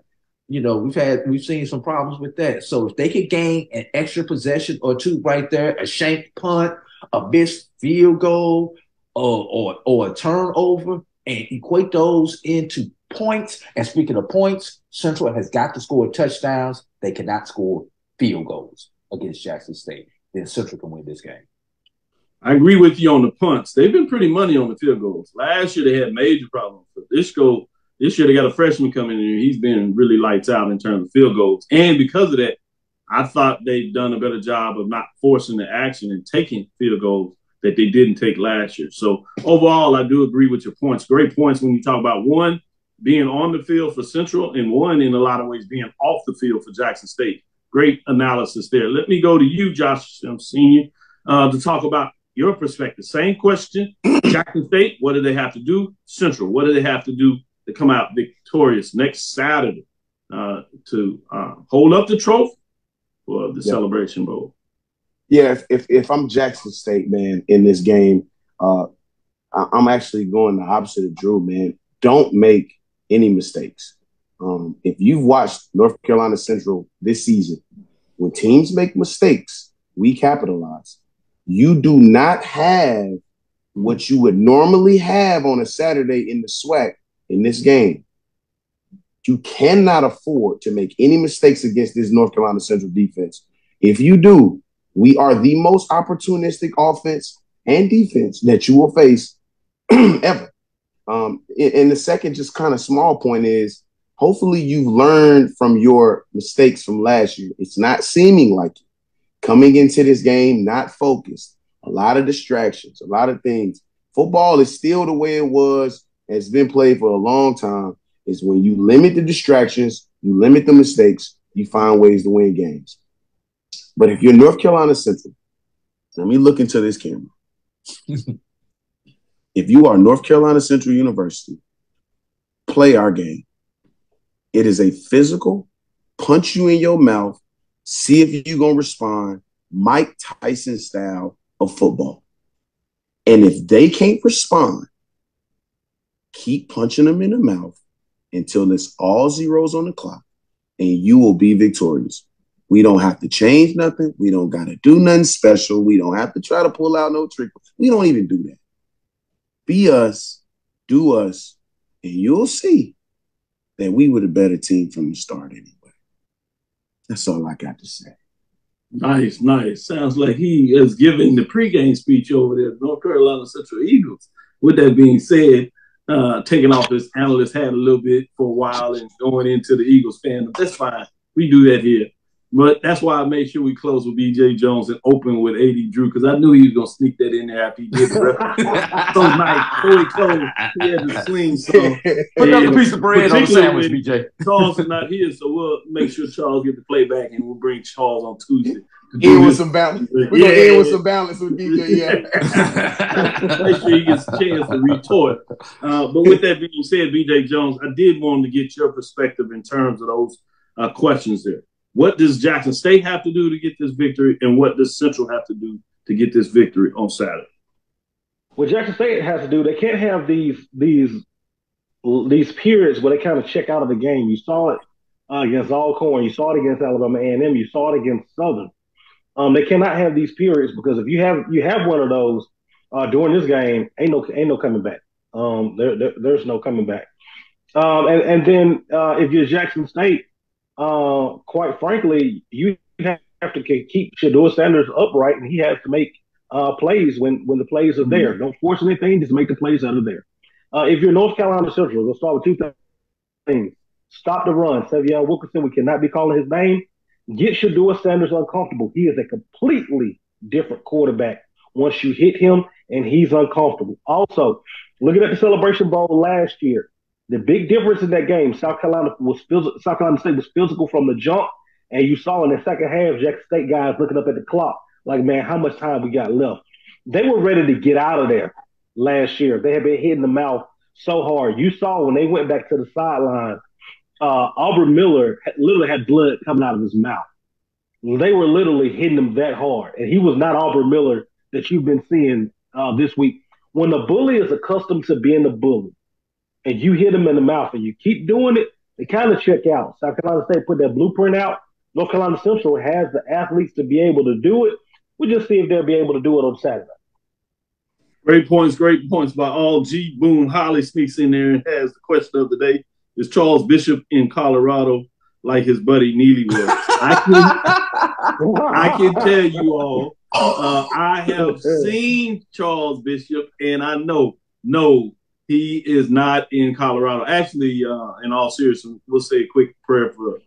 S5: we've seen some problems with that. So if they could gain an extra possession or two right there, a shanked punt, a missed field goal, or a turnover, and equate those into points. And speaking of points, Central has got to score touchdowns. They cannot score field goals against Jackson State. Then Central can win this game.
S3: I agree with you on the punts. They've been pretty money on the field goals. Last year they had major problems. But this year they got a freshman coming in. He's been really lights out in terms of field goals. And because of that, I thought they've done a better job of not forcing the action and taking field goals that they didn't take last year. So overall, I do agree with your points. Great points when you talk about one, being on the field for Central, and one, in a lot of ways, being off the field for Jackson State. Great analysis there. Let me go to you, Josh Senior, to talk about your perspective. Same question. Jackson State, what do they have to do? Central, what do they have to do to come out victorious next Saturday to hold up the trophy for the Celebration Bowl?
S1: Yeah, if I'm Jackson State, man, in this game, I'm actually going the opposite of Drew, man. Don't make any mistakes. If you've watched North Carolina Central this season, when teams make mistakes, we capitalize. You do not have what you would normally have on a Saturday in the SWAC in this game. You cannot afford to make any mistakes against this North Carolina Central defense. If you do, we are the most opportunistic offense and defense that you will face ever. And the second just kind of small point is, hopefully you've learned from your mistakes from last year. It's not seeming like it. Coming into this game, not focused, a lot of distractions, a lot of things. Football is still the way it was, it's been played for a long time, is when you limit the distractions, you limit the mistakes, you find ways to win games. But if you're North Carolina Central, let me look into this camera. If you are North Carolina Central University, play our game. It is a physical, punch you in your mouth, see if you're going to respond, Mike Tyson style of football. And if they can't respond, keep punching them in the mouth until it's all zeros on the clock, and you will be victorious. We don't have to change nothing. We don't got to do nothing special. We don't have to try to pull out no trick. We don't even do that. Be us, do us, and you'll see that we were the better team from the start anyway. That's all I got to say.
S3: Nice, nice. Sounds like he is giving the pregame speech over there at North Carolina Central Eagles. With that being said, taking off his analyst hat a little bit for a while and going into the Eagles fandom. That's fine. We do that here. But that's why I made sure we close with BJ Jones and open with AD Drew, because I knew he was going to sneak that in there after he did the reference. So nice. Before he closed, he had the swing song.
S5: Put another piece of bread on the sandwich, BJ.
S3: Charles is not here, so we'll make sure Charles get the playback, and we'll bring Charles on Tuesday.
S19: End with some balance. We're going to end with some balance with BJ,
S3: Make sure he gets a chance to retort. But with that being said, BJ Jones, I did want to get your perspective in terms of those questions there. What does Jackson State have to do to get this victory, and what does Central have to do to get this victory on Saturday?
S4: What Jackson State has to do, they can't have these periods where they kind of check out of the game. You saw it against Alcorn, you saw it against Alabama A&M, you saw it against Southern. They cannot have these periods, because if you have one of those during this game, ain't no coming back. There's no coming back. And then if you're Jackson State, quite frankly, you have to keep Shedeur Sanders upright, and he has to make plays when the plays are there. Don't force anything; just make the plays that are there. If you're North Carolina Central, we'll start with two things. Stop the run. Savion Wilkerson, we cannot be calling his name. Get Shedeur Sanders uncomfortable. He is a completely different quarterback once you hit him and he's uncomfortable. Also, looking at the Celebration Bowl last year, the big difference in that game, South Carolina State was physical from the jump, and you saw in the second half, Jackson State guys looking up at the clock like, man, how much time we got left? They were ready to get out of there last year. They had been hitting the mouth so hard. You saw when they went back to the sideline, Auburn Miller literally had blood coming out of his mouth. They were literally hitting him that hard, and he was not Auburn Miller that you've been seeing this week. When the bully is accustomed to being the bully, and you hit him in the mouth, and you keep doing it, they kind of check out. South Carolina State put that blueprint out. North Carolina Central has the athletes to be able to do it. We'll just see if they'll be able to do it on Saturday.
S3: Great points by all. G. Boone Holly sneaks in there and has the question of the day. Is Charles Bishop in Colorado like his buddy Neely was? I can tell you all, I have seen Charles Bishop, and I know, he is not in Colorado. Actually, in all seriousness, we'll say a quick prayer for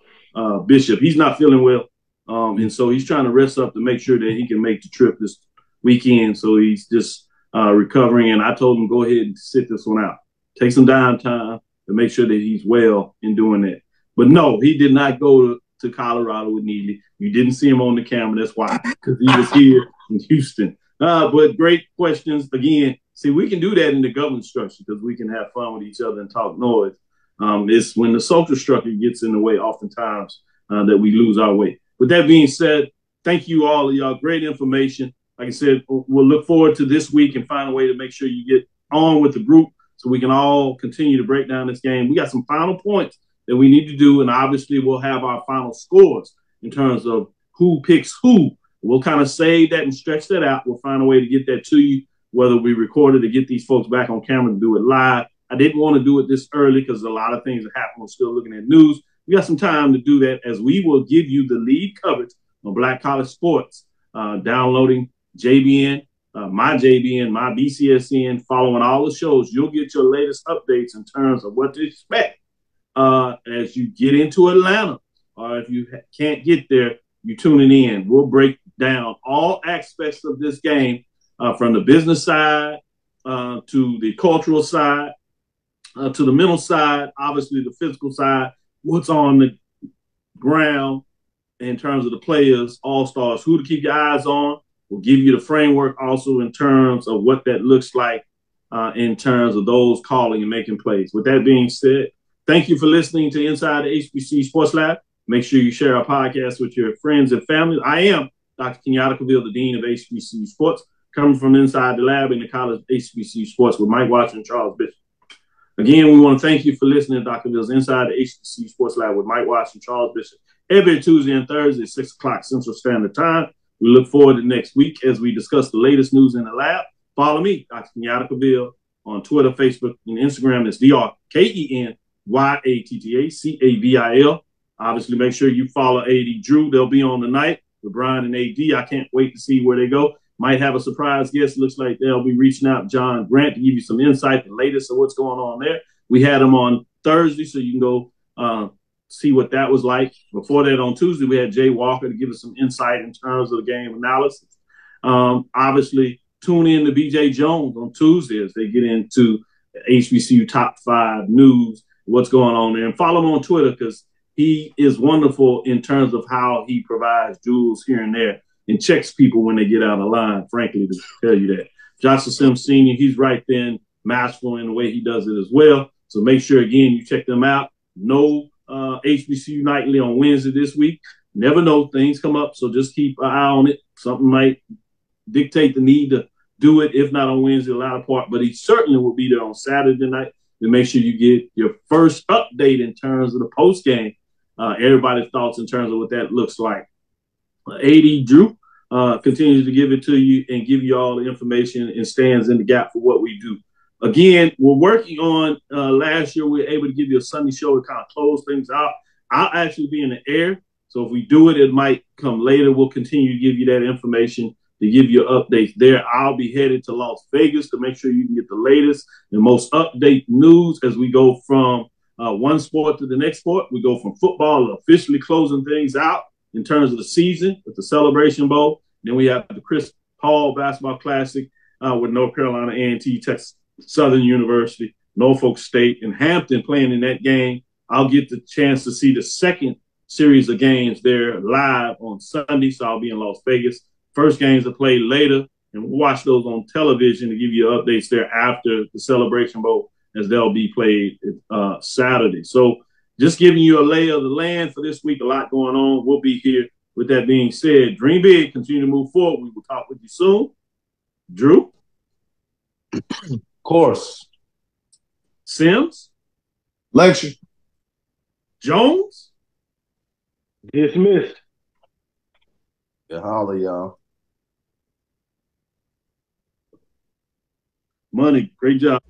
S3: Bishop. He's not feeling well, and so he's trying to rest up to make sure that he can make the trip this weekend. So he's just recovering, and I told him, go ahead and sit this one out. Take some downtime to make sure that he's well in doing that. But no, he did not go to Colorado with Neely. You didn't see him on the camera. That's why, because he was here in Houston. But great questions. Again, see, we can do that in the government structure because we can have fun with each other and talk noise. It's when the social structure gets in the way oftentimes that we lose our way. With that being said, thank you all of y'all. Great information. Like I said, we'll look forward to this week and find a way to make sure you get on with the group so we can all continue to break down this game. We got some final points that we need to do, and obviously we'll have our final scores in terms of who picks who. We'll kind of save that and stretch that out. We'll find a way to get that to you, whether we record it or get these folks back on camera to do it live. I didn't want to do it this early because a lot of things that happen. We're still looking at news. We got some time to do that as we will give you the lead coverage on Black College Sports, downloading JBN, my BCSN, following all the shows. You'll get your latest updates in terms of what to expect as you get into Atlanta, or if you can't get there, you tuning in. We'll break down all aspects of this game, from the business side to the cultural side, to the mental side, obviously the physical side, what's on the ground in terms of the players, all-stars, who to keep your eyes on. We'll give you the framework also in terms of what that looks like in terms of those calling and making plays. With that being said, thank you for listening to Inside the HBCU Sports Lab. Make sure you share our podcast with your friends and family. I am Dr. Kenyatta Cavil, the Dean of HBCU Sports, coming from inside the lab in the College of HBCU Sports with Mike Watson and Charles Bishop. Again, we want to thank you for listening to Dr. Cavill's Inside the HBCU Sports Lab with Mike Watson and Charles Bishop every Tuesday and Thursday at 6 o'clock Central Standard Time. We look forward to next week as we discuss the latest news in the lab. Follow me, Dr. Kenyatta Cavil, on Twitter, Facebook, and Instagram. It's DrKenyattaCavil. Obviously, make sure you follow AD Drew. They'll be on tonight with Brian and AD. I can't wait to see where they go. Might have a surprise guest. Looks like they'll be reaching out John Grant to give you some insight, the latest of what's going on there. We had them on Thursday, so you can go see what that was like. Before that, on Tuesday, we had Jay Walker to give us some insight in terms of the game analysis. Obviously, tune in to BJ Jones on Tuesday as they get into HBCU top 5 news, what's going on there. And follow him on Twitter because he is wonderful in terms of how he provides jewels here and there and checks people when they get out of line, frankly, to tell you that. Joshua Sims Sr., he's right then masterful in the way he does it as well. So make sure, again, you check them out. No HBCU Nightly on Wednesday this week. Never know, things come up, so just keep an eye on it. Something might dictate the need to do it, if not on Wednesday, the latter part. But he certainly will be there on Saturday night to make sure you get your first update in terms of the post game. Everybody's thoughts in terms of what that looks like. AD Drew continues to give it to you and give you all the information and stands in the gap for what we do Again, we're working on, last year we were able to give you a Sunday show to kind of close things out. I'll actually be in the air. So if we do it, it might come later. We'll continue to give you that information to give you updates there. I'll be headed to Las Vegas to make sure you can get the latest and most update news as we go from one sport to the next sport. We go from football to officially closing things out in terms of the season with the Celebration Bowl. Then we have the Chris Paul Basketball Classic with North Carolina A&T, Texas Southern University, Norfolk State, and Hampton playing in that game. I'll get the chance to see the second series of games there live on Sunday, so I'll be in Las Vegas. First games are played later, and we'll watch those on television to give you updates there after the Celebration Bowl, as they'll be played Saturday. So just giving you a lay of the land for this week. A lot going on. We'll be here. With that being said, dream big, continue to move forward. We will talk with you soon. Drew?
S5: Of course.
S3: Sims?
S1: Lecture.
S3: Jones?
S4: Dismissed.
S5: Yeah, holla, y'all.
S3: Money, great job.